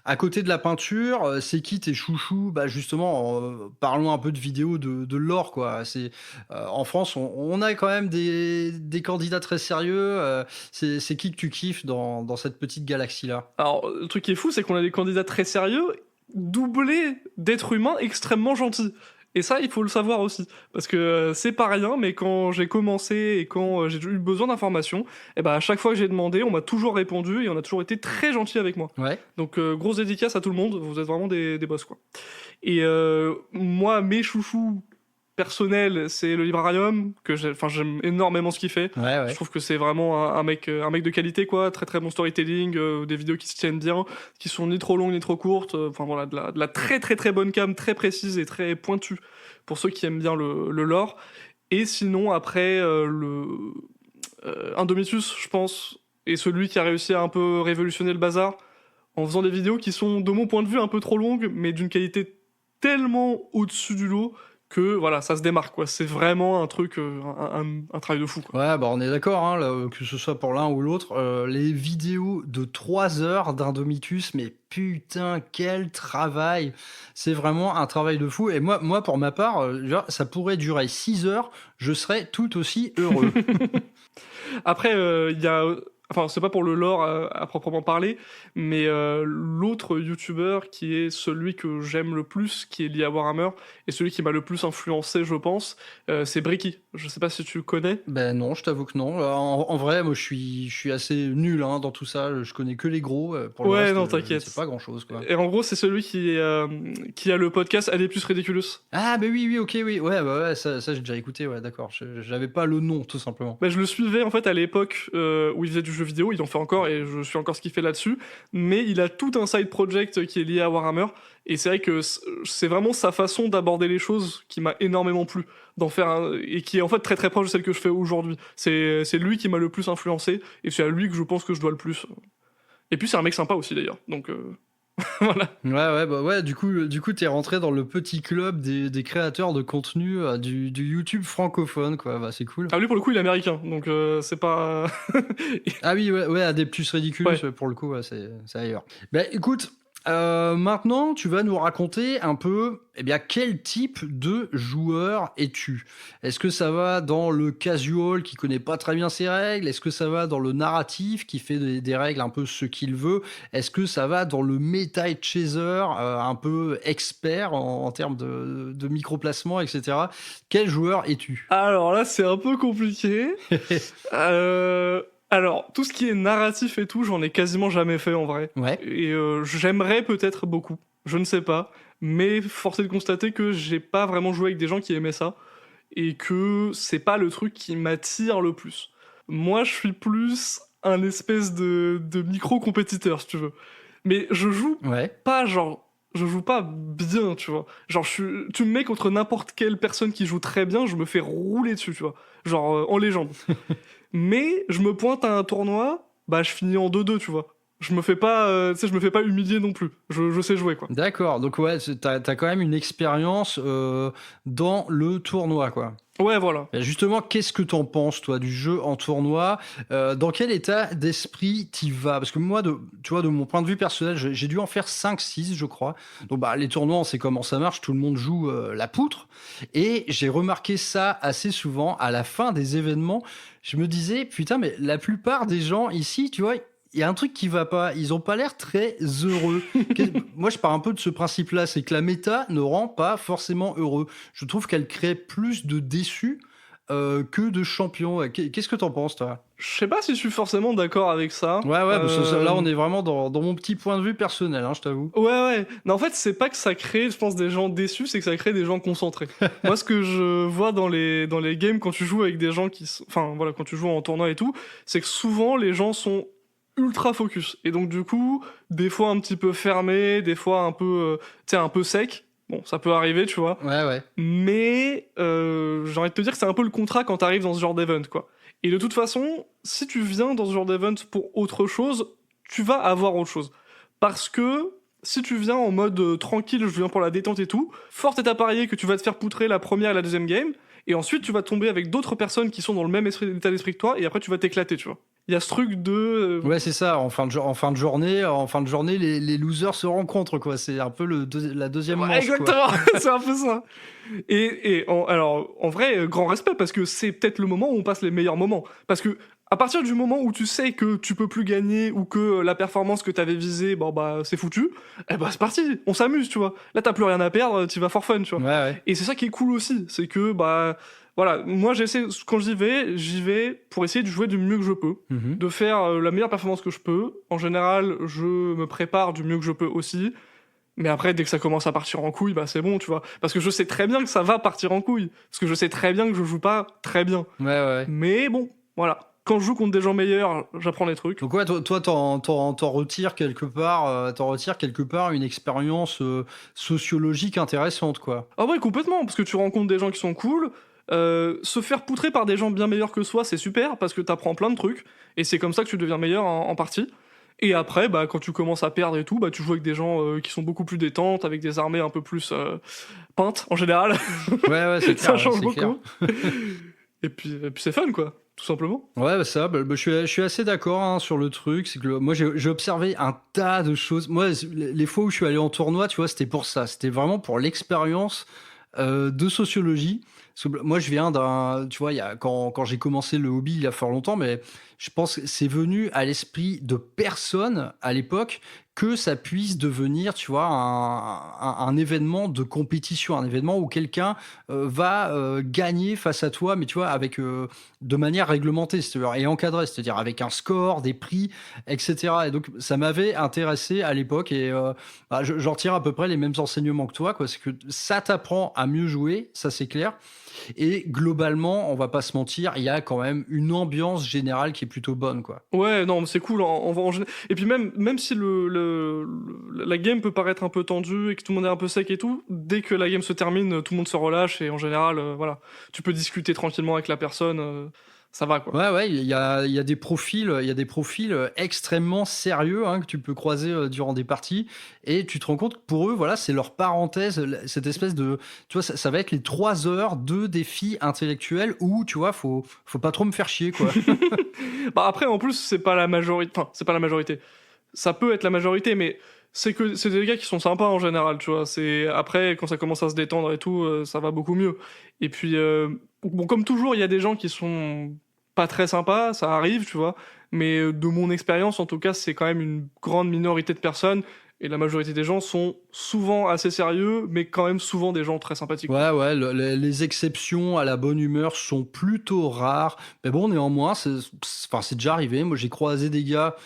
Speaker 2: à côté de la peinture, c'est qui tes chouchous? Bah justement, parlons un peu de vidéos de l'or, quoi. C'est en France, on a quand même des candidats très sérieux. C'est qui que tu kiffes dans cette petite galaxie-là?
Speaker 3: Alors, le truc qui est fou, c'est qu'on a des candidats très sérieux, doublés d'êtres humains extrêmement gentils. Et ça, il faut le savoir aussi. Parce que c'est pas rien, mais quand j'ai commencé et quand j'ai eu besoin d'informations, à chaque fois que j'ai demandé, on m'a toujours répondu et on a toujours été très gentil avec moi.
Speaker 2: Ouais.
Speaker 3: Donc, grosse dédicace à tout le monde, vous êtes vraiment des boss, quoi. Et moi, mes chouchous personnels, c'est le Librarium, que j'aime énormément ce qu'il fait.
Speaker 2: Ouais.
Speaker 3: Je trouve que c'est vraiment un mec de qualité, quoi. Très très bon storytelling, des vidéos qui se tiennent bien, qui sont ni trop longues ni trop courtes. Enfin voilà, de la très très très bonne cam, très précise et très pointue pour ceux qui aiment bien le lore. Et sinon, après, Indomitus, je pense, est celui qui a réussi à un peu révolutionner le bazar en faisant des vidéos qui sont, de mon point de vue, un peu trop longues, mais d'une qualité tellement au-dessus du lot que voilà, ça se démarque, quoi. C'est vraiment un truc, un travail de fou, quoi.
Speaker 2: Ouais, on est d'accord, hein, là, que ce soit pour l'un ou l'autre. Les vidéos de 3 heures d'Indomitus, mais putain, quel travail! C'est vraiment un travail de fou. Et moi pour ma part, ça pourrait durer 6 heures, je serais tout aussi heureux.
Speaker 3: Après, il y a... Enfin, c'est pas pour le lore à proprement parler, mais l'autre youtubeur qui est celui que j'aime le plus, qui est lié à Warhammer, et celui qui m'a le plus influencé, je pense, c'est Bricky. Je sais pas si tu connais.
Speaker 2: Ben non, je t'avoue que non. En vrai, moi, je suis assez nul dans tout ça. Je connais que les gros. Pour le
Speaker 3: Ouais,
Speaker 2: reste,
Speaker 3: non,
Speaker 2: je
Speaker 3: t'inquiète.
Speaker 2: sais pas grand-chose, quoi.
Speaker 3: Et en gros, c'est celui qui a le podcast Adeptus Ridiculous.
Speaker 2: Ah, ben oui, ok, oui. Ouais, ça j'ai déjà écouté, ouais, d'accord. J'avais pas le nom, tout simplement.
Speaker 3: Je le suivais en fait à l'époque où il faisait du jeu vidéo, il en fait encore et je suis encore ce qu'il fait là-dessus, mais il a tout un side project qui est lié à Warhammer et c'est vrai que c'est vraiment sa façon d'aborder les choses qui m'a énormément plu, et qui est en fait très très proche de celle que je fais aujourd'hui. C'est lui qui m'a le plus influencé et c'est à lui que je pense que je dois le plus. Et puis c'est un mec sympa aussi d'ailleurs, donc voilà.
Speaker 2: Ouais, du coup, t'es rentré dans le petit club des créateurs de contenu du YouTube francophone, quoi. Bah, c'est cool.
Speaker 3: Ah lui pour le coup il est américain, donc c'est pas...
Speaker 2: Ah oui, ouais, Adeptus Ridiculous,
Speaker 3: Ouais.
Speaker 2: pour le coup, ouais, c'est ailleurs. Bah, écoute, maintenant, tu vas nous raconter un peu, quel type de joueur es-tu? Est-ce que ça va dans le casual qui connaît pas très bien ses règles? Est-ce que ça va dans le narratif qui fait des règles un peu ce qu'il veut? Est-ce que ça va dans le meta chaser, un peu expert en termes de microplacement, etc.? Quel joueur es-tu?
Speaker 3: Alors là c'est un peu compliqué. Alors, tout ce qui est narratif et tout, j'en ai quasiment jamais fait en vrai.
Speaker 2: Ouais.
Speaker 3: Et j'aimerais peut-être beaucoup, je ne sais pas. Mais force est de constater que j'ai pas vraiment joué avec des gens qui aimaient ça. Et que c'est pas le truc qui m'attire le plus. Moi, je suis plus un espèce de micro-compétiteur, si tu veux. Mais je joue
Speaker 2: Ouais.
Speaker 3: pas genre... Je joue pas bien, tu vois. Genre, tu me mets contre n'importe quelle personne qui joue très bien, je me fais rouler dessus, tu vois. Genre, en légende. Mais je me pointe à un tournoi, bah je finis en 2-2, tu vois. Je me fais pas, tu sais, je me fais pas humilier non plus. Je sais jouer, quoi.
Speaker 2: D'accord, donc ouais, t'as quand même une expérience dans le tournoi, quoi.
Speaker 3: Ouais, voilà.
Speaker 2: Et justement, qu'est-ce que t'en penses, toi, du jeu en tournoi? Dans quel état d'esprit t'y vas? Parce que moi, tu vois, de mon point de vue personnel, j'ai dû en faire 5-6, je crois. Donc, bah, les tournois, on sait comment ça marche, tout le monde joue la poutre. Et j'ai remarqué ça assez souvent, à la fin des événements, je me disais, putain, mais la plupart des gens ici, tu vois, il y a un truc qui va pas. Ils ont pas l'air très heureux. Moi, je pars un peu de ce principe-là, c'est que la méta ne rend pas forcément heureux. Je trouve qu'elle crée plus de déçus que de champions. Qu'est-ce que t'en penses, toi?
Speaker 3: Je sais pas si je suis forcément d'accord avec ça.
Speaker 2: Ouais, parce que là, on est vraiment dans mon petit point de vue personnel, hein, je t'avoue.
Speaker 3: Ouais. Non, en fait, c'est pas que ça crée, je pense, des gens déçus, c'est que ça crée des gens concentrés. Moi, ce que je vois dans les games quand tu joues avec des gens enfin, voilà, quand tu joues en tournoi et tout, c'est que souvent, les gens sont ultra focus. Et donc, du coup, des fois un petit peu fermé, des fois un peu, tu sais, un peu sec. Bon, ça peut arriver, tu vois.
Speaker 2: Ouais.
Speaker 3: Mais j'ai envie de te dire que c'est un peu le contrat quand t'arrives dans ce genre d'event, quoi. Et de toute façon, si tu viens dans ce genre d'event pour autre chose, tu vas avoir autre chose. Parce que si tu viens en mode tranquille, je viens pour la détente et tout, fort est à parier que tu vas te faire poutrer la première et la deuxième game, et ensuite tu vas tomber avec d'autres personnes qui sont dans le même état d'esprit que toi, et après tu vas t'éclater, tu vois. Il y a ce truc de...
Speaker 2: Ouais, c'est ça. En fin de journée, les losers se rencontrent, quoi. C'est un peu la deuxième
Speaker 3: Ouais,
Speaker 2: manche, quoi.
Speaker 3: exactement, c'est un peu ça. Alors, en vrai, grand respect, parce que c'est peut-être le moment où on passe les meilleurs moments. Parce que à partir du moment où tu sais que tu peux plus gagner ou que la performance que t'avais visée, bon bah c'est foutu, eh bah c'est parti, on s'amuse, tu vois. Là t'as plus rien à perdre, tu vas for fun, tu vois.
Speaker 2: Ouais.
Speaker 3: Et c'est ça qui est cool aussi, c'est que bah voilà, moi j'essaie, quand j'y vais pour essayer de jouer du mieux que je peux,
Speaker 2: Mhm.
Speaker 3: de faire la meilleure performance que je peux. En général, je me prépare du mieux que je peux aussi. Mais après, dès que ça commence à partir en couille, bah c'est bon, tu vois. Parce que je sais très bien que ça va partir en couille. Parce que je sais très bien que je joue pas très bien.
Speaker 2: Ouais.
Speaker 3: Mais bon, voilà. Quand je joue contre des gens meilleurs, j'apprends des trucs.
Speaker 2: Donc ouais, toi, t'en retires quelque part une expérience sociologique intéressante, quoi.
Speaker 3: Ah ouais, complètement, parce que tu rencontres des gens qui sont cool. Se faire poutrer par des gens bien meilleurs que soi, c'est super, parce que t'apprends plein de trucs. Et c'est comme ça que tu deviens meilleur en partie. Et après, bah, quand tu commences à perdre et tout, bah, tu joues avec des gens qui sont beaucoup plus détentes, avec des armées un peu plus peintes, en général.
Speaker 2: Ouais, c'est clair.
Speaker 3: Ça change
Speaker 2: c'est clair.
Speaker 3: beaucoup. Et puis c'est fun, quoi, tout simplement.
Speaker 2: Ouais, je suis assez d'accord, hein, sur le truc. C'est que moi, j'ai observé un tas de choses. Moi, les fois où je suis allé en tournoi, tu vois, c'était pour ça. C'était vraiment pour l'expérience de sociologie. Parce que moi, je viens tu vois, quand j'ai commencé le hobby il y a fort longtemps, mais je pense que c'est venu à l'esprit de personne à l'époque que ça puisse devenir, tu vois, un événement de compétition, un événement où quelqu'un va gagner face à toi, mais tu vois, avec de manière réglementée, c'est-à-dire et encadrée, c'est-à-dire avec un score, des prix, etc. Et donc, ça m'avait intéressé à l'époque, et j'en tire à peu près les mêmes enseignements que toi, quoi. C'est que ça t'apprend à mieux jouer, ça c'est clair. Et globalement, on va pas se mentir, il y a quand même une ambiance générale qui est plutôt bonne, quoi.
Speaker 3: Ouais, non, mais c'est cool. Et puis même si la game peut paraître un peu tendue et que tout le monde est un peu sec et tout, dès que la game se termine, tout le monde se relâche et en général, voilà, tu peux discuter tranquillement avec la personne, ça va, quoi.
Speaker 2: Ouais, il y a des profils, extrêmement sérieux, hein, que tu peux croiser durant des parties, et tu te rends compte que pour eux, voilà, c'est leur parenthèse, cette espèce de, tu vois, ça va être les 3 heures de défi intellectuel où, tu vois, faut pas trop me faire chier, quoi.
Speaker 3: Bah après, en plus, c'est pas la majorité. Enfin, c'est pas la majorité. Ça peut être la majorité, mais c'est des gars qui sont sympas en général, tu vois. C'est après, quand ça commence à se détendre et tout, ça va beaucoup mieux. Et puis, bon, comme toujours, il y a des gens qui sont pas très sympas, ça arrive, tu vois. Mais de mon expérience, en tout cas, c'est quand même une grande minorité de personnes. Et la majorité des gens sont souvent assez sérieux, mais quand même souvent des gens très sympathiques.
Speaker 2: Ouais, les exceptions à la bonne humeur sont plutôt rares. Mais bon, néanmoins, c'est déjà arrivé. Moi, j'ai croisé des gars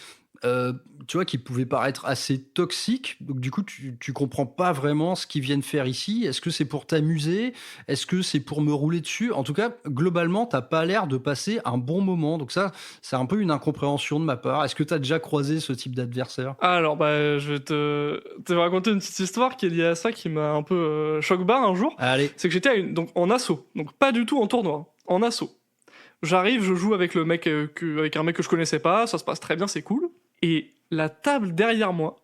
Speaker 2: tu vois, qui pouvaient paraître assez toxiques. Donc, du coup, tu comprends pas vraiment ce qu'ils viennent faire ici. Est-ce que c'est pour t'amuser? Est-ce que c'est pour me rouler dessus? En tout cas, globalement, t'as pas l'air de passer un bon moment. Donc ça, c'est un peu une incompréhension de ma part. Est-ce que tu as déjà croisé ce type d'adversaire?
Speaker 3: Alors, bah, je vais te raconter une petite histoire qui est liée à ça, qui m'a un peu choc-barre un jour.
Speaker 2: Allez.
Speaker 3: C'est que j'étais donc, en asso, donc pas du tout en tournoi, en asso. J'arrive, je joue avec avec un mec que je connaissais pas, ça se passe très bien, c'est cool. Et la table derrière moi,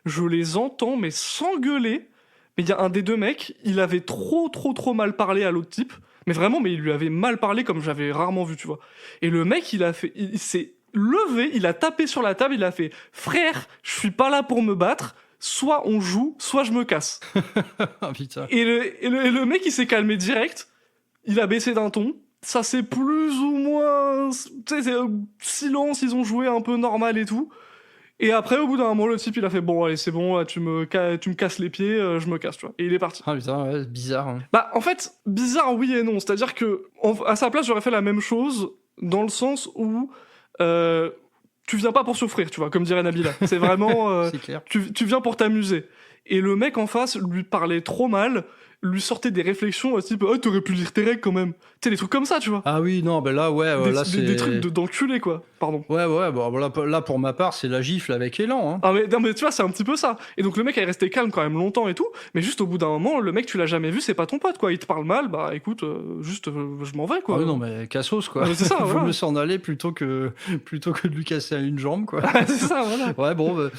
Speaker 3: je les entends, mais s'engueuler. Mais il y a un des deux mecs, il avait trop mal parlé à l'autre type. Mais vraiment, mais il lui avait mal parlé comme j'avais rarement vu, tu vois. Et le mec, il s'est levé, il a tapé sur la table, il a fait « Frère, je suis pas là pour me battre, soit on joue, soit je me casse. »
Speaker 2: Ah, putain.
Speaker 3: Et le mec, il s'est calmé direct, il a baissé d'un ton, ça c'est plus ou moins... Tu sais, c'est silence, ils ont joué un peu normal et tout. Et après, au bout d'un moment, le type, il a fait « Bon, allez, c'est bon, là, tu me casses les pieds, je me casse, tu vois. » Et il est parti.
Speaker 2: Ah putain, ouais, c'est bizarre. Hein.
Speaker 3: Bah, en fait, bizarre, oui et non. C'est-à-dire que, à sa place, j'aurais fait la même chose, dans le sens où... tu viens pas pour souffrir, tu vois, comme dirait Nabila. C'est vraiment...
Speaker 2: C'est clair.
Speaker 3: tu viens pour t'amuser. Et le mec en face lui parlait trop mal, lui sortait des réflexions type « Oh, t'aurais pu lire tes règles quand même. » Tu sais, des trucs comme ça, tu vois.
Speaker 2: Ah oui, non, ben là, ouais, là, c'est...
Speaker 3: Des trucs d'enculé, quoi. Pardon.
Speaker 2: Ouais, bon, là, pour ma part, c'est la gifle avec élan. Hein.
Speaker 3: Ah mais, non, mais tu vois, c'est un petit peu ça. Et donc le mec est resté calme quand même longtemps et tout, mais juste au bout d'un moment, le mec, tu l'as jamais vu, c'est pas ton pote, quoi. Il te parle mal, bah écoute, je m'en vais, quoi.
Speaker 2: Ah oui, non, mais cassos, quoi.
Speaker 3: Ah, mais c'est ça,
Speaker 2: Il vaut
Speaker 3: voilà.
Speaker 2: mieux s'en aller plutôt que de lui casser une jambe, quoi.
Speaker 3: c'est ça, voilà.
Speaker 2: Ouais, bon,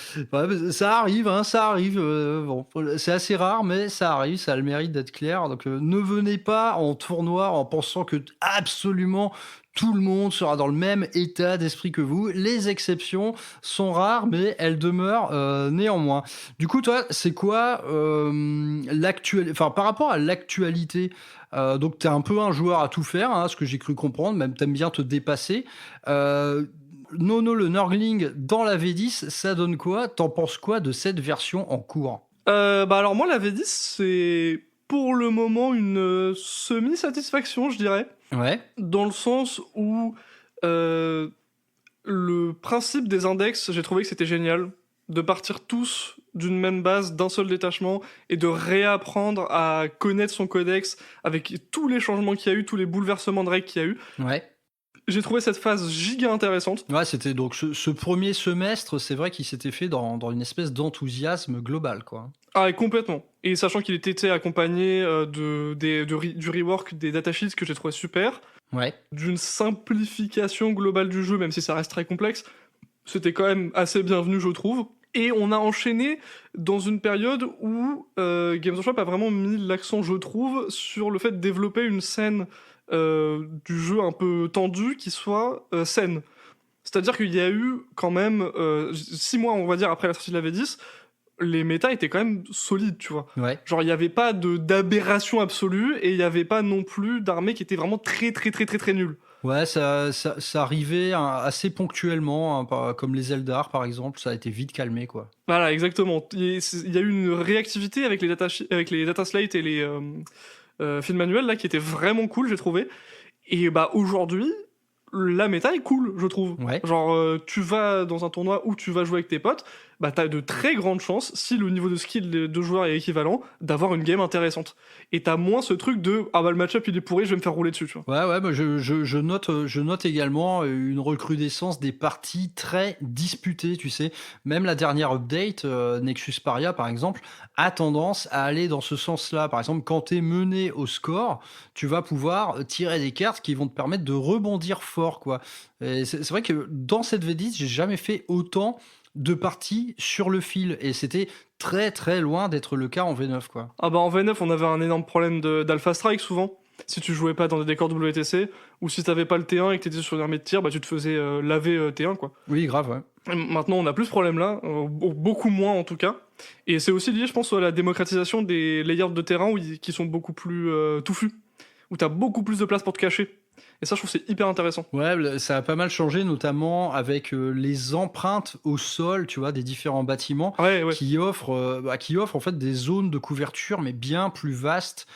Speaker 2: ça arrive, hein, ça arrive. Bon, c'est assez rare, mais ça arrive, ça a le mérite d'être clair. Donc, ne venez pas en tournoi en pensant que absolument tout le monde sera dans le même état d'esprit que vous. Les exceptions sont rares, mais elles demeurent néanmoins. Du coup, toi, c'est quoi enfin, par rapport à l'actualité, donc t'es un peu un joueur à tout faire, hein, ce que j'ai cru comprendre, même t'aimes bien te dépasser. Nono le Nurgling dans la V10, ça donne quoi? T'en penses quoi de cette version en cours?
Speaker 3: Bah alors moi, la V10, c'est pour le moment une semi-satisfaction, je dirais.
Speaker 2: Ouais.
Speaker 3: Dans le sens où le principe des index, j'ai trouvé que c'était génial. De partir tous d'une même base, d'un seul détachement, et de réapprendre à connaître son codex avec tous les changements qu'il y a eu, tous les bouleversements de règles qu'il y a eu.
Speaker 2: Ouais.
Speaker 3: J'ai trouvé cette phase giga intéressante.
Speaker 2: Ouais, c'était donc ce premier semestre, c'est vrai qu'il s'était fait dans une espèce d'enthousiasme global, quoi.
Speaker 3: Ah, et complètement. Et sachant qu'il était accompagné du rework des datasheets que j'ai trouvé super,
Speaker 2: Ouais.
Speaker 3: d'une simplification globale du jeu, même si ça reste très complexe, c'était quand même assez bienvenu, je trouve. Et on a enchaîné dans une période où Games Workshop a vraiment mis l'accent, je trouve, sur le fait de développer une scène du jeu un peu tendue qui soit saine. C'est-à-dire qu'il y a eu quand même 6 mois, on va dire, après la sortie de la V10, les méta étaient quand même solides, tu vois.
Speaker 2: Ouais.
Speaker 3: Genre, il n'y avait pas d'aberration absolue et il n'y avait pas non plus d'armée qui était vraiment très nulle.
Speaker 2: Ouais, ça arrivait assez ponctuellement, hein, comme les Eldar par exemple, ça a été vite calmé, quoi.
Speaker 3: Voilà, exactement. Il y a eu une réactivité avec les data slate et les field manuels là qui était vraiment cool, j'ai trouvé. Et bah aujourd'hui, la méta est cool, je trouve.
Speaker 2: Ouais.
Speaker 3: Genre, tu vas dans un tournoi où tu vas jouer avec tes potes, bah t'as de très grandes chances, si le niveau de skill des deux joueurs est équivalent, d'avoir une game intéressante. Et t'as moins ce truc de « Ah bah le match-up il est pourri, je vais me faire rouler dessus », tu vois.
Speaker 2: Ouais, bah je note également une recrudescence des parties très disputées, tu sais. Même la dernière update, Nexus Paria par exemple, a tendance à aller dans ce sens-là. Par exemple, quand t'es mené au score, tu vas pouvoir tirer des cartes qui vont te permettre de rebondir fort, quoi. Et c'est vrai que dans cette V10, j'ai jamais fait autant de parties sur le fil, et c'était très loin d'être le cas en V9, quoi.
Speaker 3: Ah bah en V9 on avait un énorme problème d'alpha strike souvent, si tu jouais pas dans des décors WTC, ou si t'avais pas le T1 et que t'étais sur une armée de tir, bah tu te faisais laver T1 quoi.
Speaker 2: Oui, grave, ouais.
Speaker 3: Et maintenant on a plus ce problème là, beaucoup moins en tout cas, et c'est aussi lié je pense à la démocratisation des layers de terrain qui sont beaucoup plus touffus, où t'as beaucoup plus de place pour te cacher. Et ça, je trouve que c'est hyper intéressant.
Speaker 2: Ouais, ça a pas mal changé, notamment avec les empreintes au sol, tu vois, des différents bâtiments
Speaker 3: Ouais, ouais.
Speaker 2: qui offrent en fait des zones de couverture, mais bien plus vastes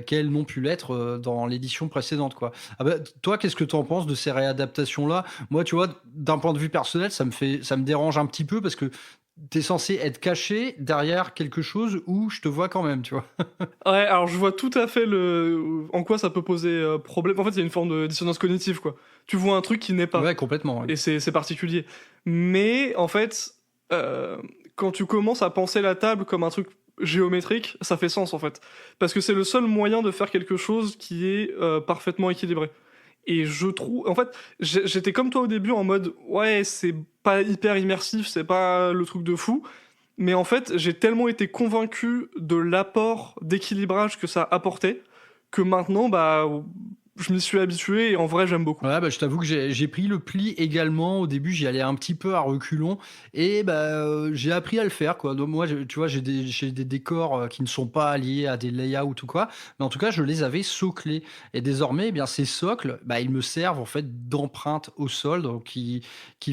Speaker 2: qu'elles n'ont pu l'être dans l'édition précédente, quoi. Ah bah, toi, qu'est-ce que tu en penses de ces réadaptations-là? Moi, tu vois, d'un point de vue personnel, ça me dérange un petit peu parce que t'es censé être caché derrière quelque chose où je te vois quand même, tu vois.
Speaker 3: Ouais, alors je vois tout à fait en quoi ça peut poser problème. En fait, il y a une forme de dissonance cognitive, quoi. Tu vois un truc qui n'est pas.
Speaker 2: Ouais, complètement. Ouais.
Speaker 3: Et c'est particulier. Mais en fait, euh, quand tu commences à penser la table comme un truc géométrique, ça fait sens en fait. Parce que c'est le seul moyen de faire quelque chose qui est parfaitement équilibré. Et je trouve, en fait, j'étais comme toi au début en mode, ouais, c'est pas hyper immersif, c'est pas le truc de fou. Mais en fait, j'ai tellement été convaincu de l'apport d'équilibrage que ça apportait que maintenant, bah, je m'y suis habitué et en vrai, j'aime beaucoup.
Speaker 2: Ouais, bah, je t'avoue que j'ai pris le pli également. Au début, j'y allais un petit peu à reculons et bah, j'ai appris à le faire, quoi. Donc moi, tu vois, j'ai des décors qui ne sont pas liés à des layouts ou quoi, mais en tout cas, je les avais soclés. Et désormais, eh bien, ces socles, bah, ils me servent en fait d'empreinte au sol, donc qui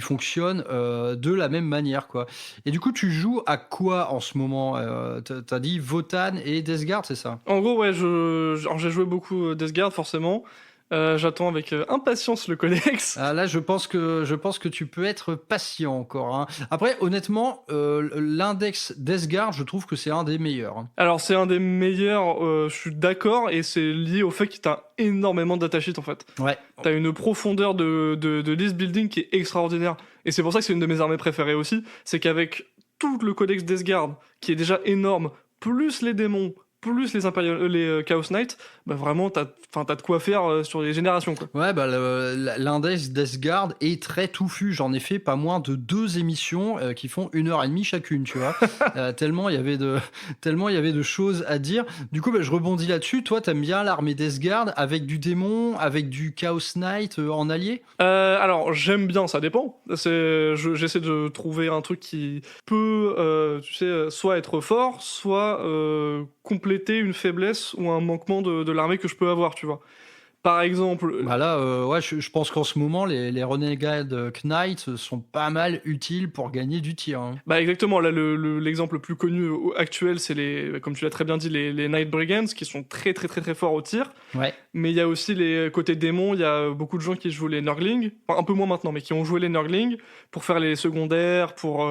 Speaker 2: fonctionnent de la même manière, quoi. Et du coup, tu joues à quoi en ce moment? T'as dit Votan et Death Guard, c'est ça?
Speaker 3: En gros, ouais, alors, j'ai joué beaucoup Death Guard, forcément. J'attends avec impatience le codex.
Speaker 2: Ah, là, je pense que tu peux être patient encore, hein. Après, honnêtement, l'index Death Guard, je trouve que c'est un des meilleurs, hein.
Speaker 3: Alors, c'est un des meilleurs, je suis d'accord, et c'est lié au fait que t'as énormément de datasheets, en fait.
Speaker 2: Ouais.
Speaker 3: T'as une profondeur de list building qui est extraordinaire. Et c'est pour ça que c'est une de mes armées préférées aussi. C'est qu'avec tout le codex Death Guard, qui est déjà énorme, plus les démons, plus les Chaos Knights, bah vraiment, t'as de quoi faire sur les générations, quoi.
Speaker 2: Ouais, bah, l'index Death Guard est très touffu. J'en ai fait pas moins de 2 émissions qui font 1h30 chacune, tu vois. Tellement il y avait tellement il y avait de choses à dire. Du coup, bah, je rebondis là-dessus. Toi, t'aimes bien l'armée Death Guard avec du démon, avec du Chaos Knight en allié?
Speaker 3: Alors, j'aime bien, ça dépend. J'essaie de trouver un truc qui peut, tu sais, soit être fort, soit compléter une faiblesse ou un manquement de l'armée que je peux avoir, tu vois. Par exemple,
Speaker 2: Bah là, ouais, je pense qu'en ce moment, les Renegade Knights sont pas mal utiles pour gagner du tir, hein.
Speaker 3: bah exactement, là, l'exemple le plus connu actuel, c'est comme tu l'as très bien dit, les Night Brigands, qui sont très très très très forts au tir.
Speaker 2: Ouais.
Speaker 3: Mais il y a aussi les côtés démons, il y a beaucoup de gens qui jouent les Nurglings, enfin, un peu moins maintenant, mais qui ont joué les Nurglings pour faire les secondaires, pour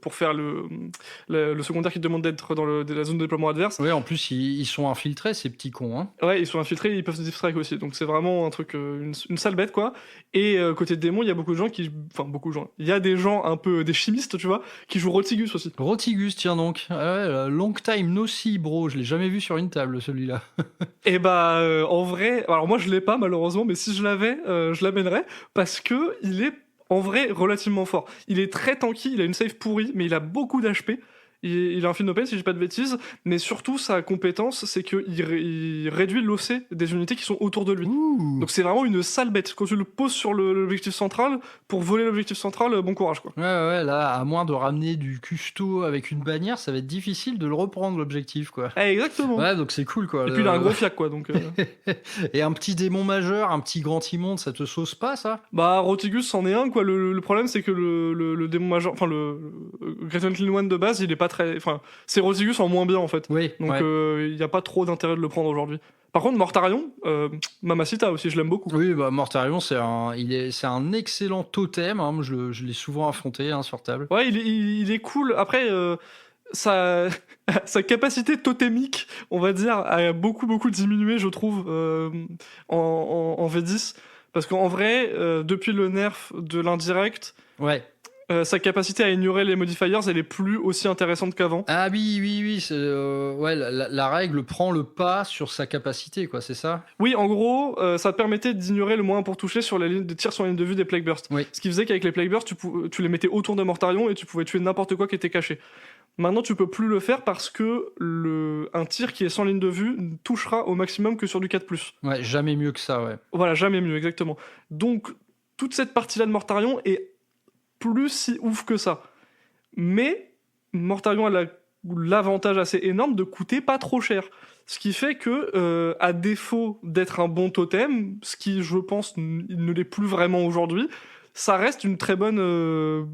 Speaker 3: faire le secondaire qui demande d'être dans la zone de déploiement adverse.
Speaker 2: Ouais, en plus, ils sont infiltrés, ces petits cons, hein.
Speaker 3: Ouais, ils sont infiltrés, ils peuvent se distraire aussi, donc c'est vraiment un truc, une sale bête, quoi. Et côté démon, il y a beaucoup de gens enfin beaucoup de gens, il y a des gens un peu, des chimistes, tu vois, qui jouent Rotigus aussi.
Speaker 2: Rotigus, tiens donc. Ah ouais, long time no see, bro. Je l'ai jamais vu sur une table, celui-là.
Speaker 3: Et bah en vrai, alors moi je l'ai pas malheureusement, mais si je l'avais, je l'amènerais parce que il est en vrai relativement fort. Il est très tanky, il a une save pourrie, mais il a beaucoup d'HP. Il a un Field No Pain, si je dis pas de bêtises, mais surtout sa compétence, c'est qu'il réduit l'OC des unités qui sont autour de lui.
Speaker 2: Ouh.
Speaker 3: Donc c'est vraiment une sale bête. Quand tu le poses sur l'objectif central, pour voler l'objectif central, bon courage, quoi.
Speaker 2: Ouais, là, à moins de ramener du custo avec une bannière, ça va être difficile de le reprendre, l'objectif, quoi.
Speaker 3: Exactement.
Speaker 2: Ouais, donc c'est cool, quoi.
Speaker 3: Et puis il a un gros fiac, quoi, donc...
Speaker 2: Et un petit démon majeur, un petit grand immonde, ça te sauce pas, ça?
Speaker 3: Bah, Rotigus, c'en est un, quoi. Le problème, c'est que le démon majeur, enfin, le Great Unclean One de base, il est pas très. Enfin, c'est Rotigus en moins bien, en fait.
Speaker 2: Oui,
Speaker 3: Donc,
Speaker 2: ouais.
Speaker 3: il n'y a pas trop d'intérêt de le prendre aujourd'hui. Par contre, Mortarion, Mamacita aussi, je l'aime beaucoup.
Speaker 2: Oui, bah, Mortarion, c'est un excellent totem, hein. Moi, je l'ai souvent affronté, hein, sur table.
Speaker 3: Ouais, il est cool. Après, sa, sa capacité totémique, on va dire, a beaucoup, beaucoup diminué, je trouve, en V10. Parce qu'en vrai, depuis le nerf de l'indirect,
Speaker 2: Ouais.
Speaker 3: sa capacité à ignorer les modifiers, elle est plus aussi intéressante qu'avant.
Speaker 2: Ah oui, ouais, la règle prend le pas sur sa capacité, quoi, c'est ça?
Speaker 3: Oui, en gros, ça te permettait d'ignorer le moins pour toucher sur les lignes de tir sur la ligne de vue des Plague Burst.
Speaker 2: Oui.
Speaker 3: Ce qui faisait qu'avec les Plague Burst, tu les mettais autour de Mortarion et tu pouvais tuer n'importe quoi qui était caché. Maintenant, tu peux plus le faire parce que un tir qui est sans ligne de vue ne touchera au maximum que sur du 4+.
Speaker 2: Ouais, jamais mieux que ça, ouais.
Speaker 3: Voilà, jamais mieux, exactement. Donc, toute cette partie-là de Mortarion est plus si ouf que ça. Mais Mortarion a la l'avantage assez énorme de coûter pas trop cher. Ce qui fait que, à défaut d'être un bon totem, ce qui, je pense, il ne l'est plus vraiment aujourd'hui, ça reste une très bonne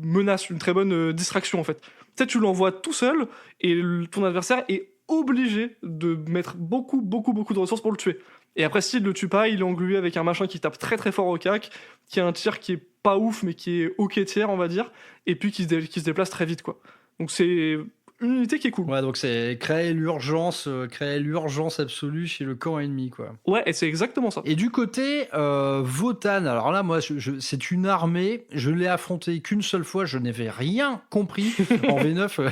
Speaker 3: menace, une très bonne distraction en fait. Peut-être tu l'envoies tout seul et ton adversaire est obligé de mettre beaucoup de ressources pour le tuer. Et après, s'il le tue pas, il est englué avec un machin qui tape très très fort au cac, qui a un tir qui est pas ouf, mais qui est ok tiers, on va dire, et puis qui se déplace très vite, quoi. Donc c'est une unité qui est cool.
Speaker 2: Ouais, donc c'est créer l'urgence absolue chez le camp ennemi, quoi.
Speaker 3: Ouais, et c'est exactement ça.
Speaker 2: Et du côté Votann, alors là, moi, c'est une armée, je l'ai affrontée qu'une seule fois, je n'avais rien compris. En V9,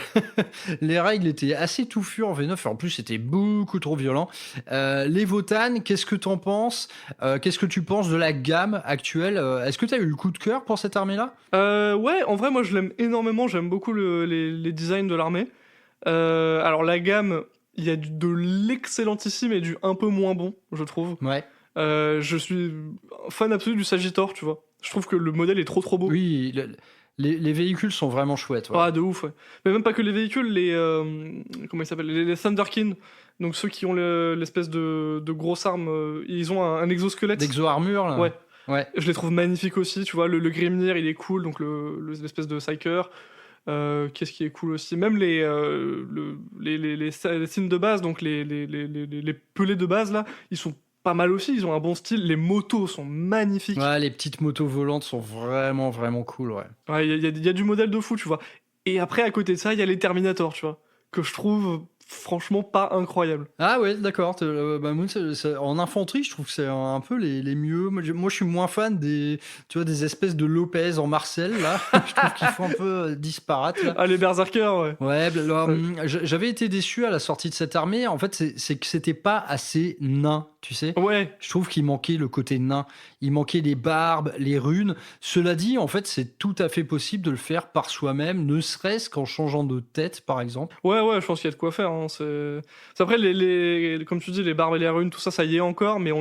Speaker 2: les règles étaient assez touffues en V9, en plus, c'était beaucoup trop violent. Les Votann, qu'est-ce que t'en penses? Qu'est-ce que tu penses de la gamme actuelle? Est-ce que t'as eu le coup de cœur pour cette armée-là?
Speaker 3: Ouais, en vrai, moi, je l'aime énormément, j'aime beaucoup les designs de l'armée. Alors, la gamme, il y a de l'excellentissime et du un peu moins bon, je trouve.
Speaker 2: Ouais.
Speaker 3: Je suis fan absolu du Sagittor, tu vois. Je trouve que le modèle est trop beau.
Speaker 2: Oui, les véhicules sont vraiment chouettes. Ouais.
Speaker 3: Ah, de ouf, ouais. Mais même pas que les véhicules, comment ils s'appellent, les Thunderkin. Donc ceux qui ont l'espèce de grosse arme, ils ont un exosquelette.
Speaker 2: L'exo-armure, là.
Speaker 3: Ouais.
Speaker 2: Ouais.
Speaker 3: Je les trouve magnifiques aussi, tu vois. Le Grimnir, il est cool, donc l'espèce de Psyker. Qu'est-ce qui est cool aussi? Même les signes de base, donc les pelés de base, là, ils sont pas mal aussi, ils ont un bon style. Les motos sont magnifiques.
Speaker 2: Ouais, les petites motos volantes sont vraiment cool, ouais.
Speaker 3: Ouais, il y a du modèle de fou, tu vois. Et après, à côté de ça, il y a les Terminator, tu vois, que je trouve franchement pas incroyable.
Speaker 2: Ah ouais, d'accord. Bah, moi, en infanterie, je trouve que c'est un peu les mieux. Moi, je suis moins fan tu vois, des espèces de Lopez en Marcel, là. Je trouve qu'ils font un peu disparates, là.
Speaker 3: Ah, les Berserkers, ouais.
Speaker 2: Ouais, j'avais été déçu à la sortie de cette armée. En fait, c'est que c'était pas assez nain, tu sais.
Speaker 3: Ouais.
Speaker 2: Je trouve qu'il manquait le côté nain. Il manquait les barbes, les runes. Cela dit, en fait, c'est tout à fait possible de le faire par soi-même, ne serait-ce qu'en changeant de tête, par exemple.
Speaker 3: Ouais, je pense qu'il y a de quoi faire. Hein. Après, comme tu dis, les barbes et les runes, tout ça, ça y est encore, mais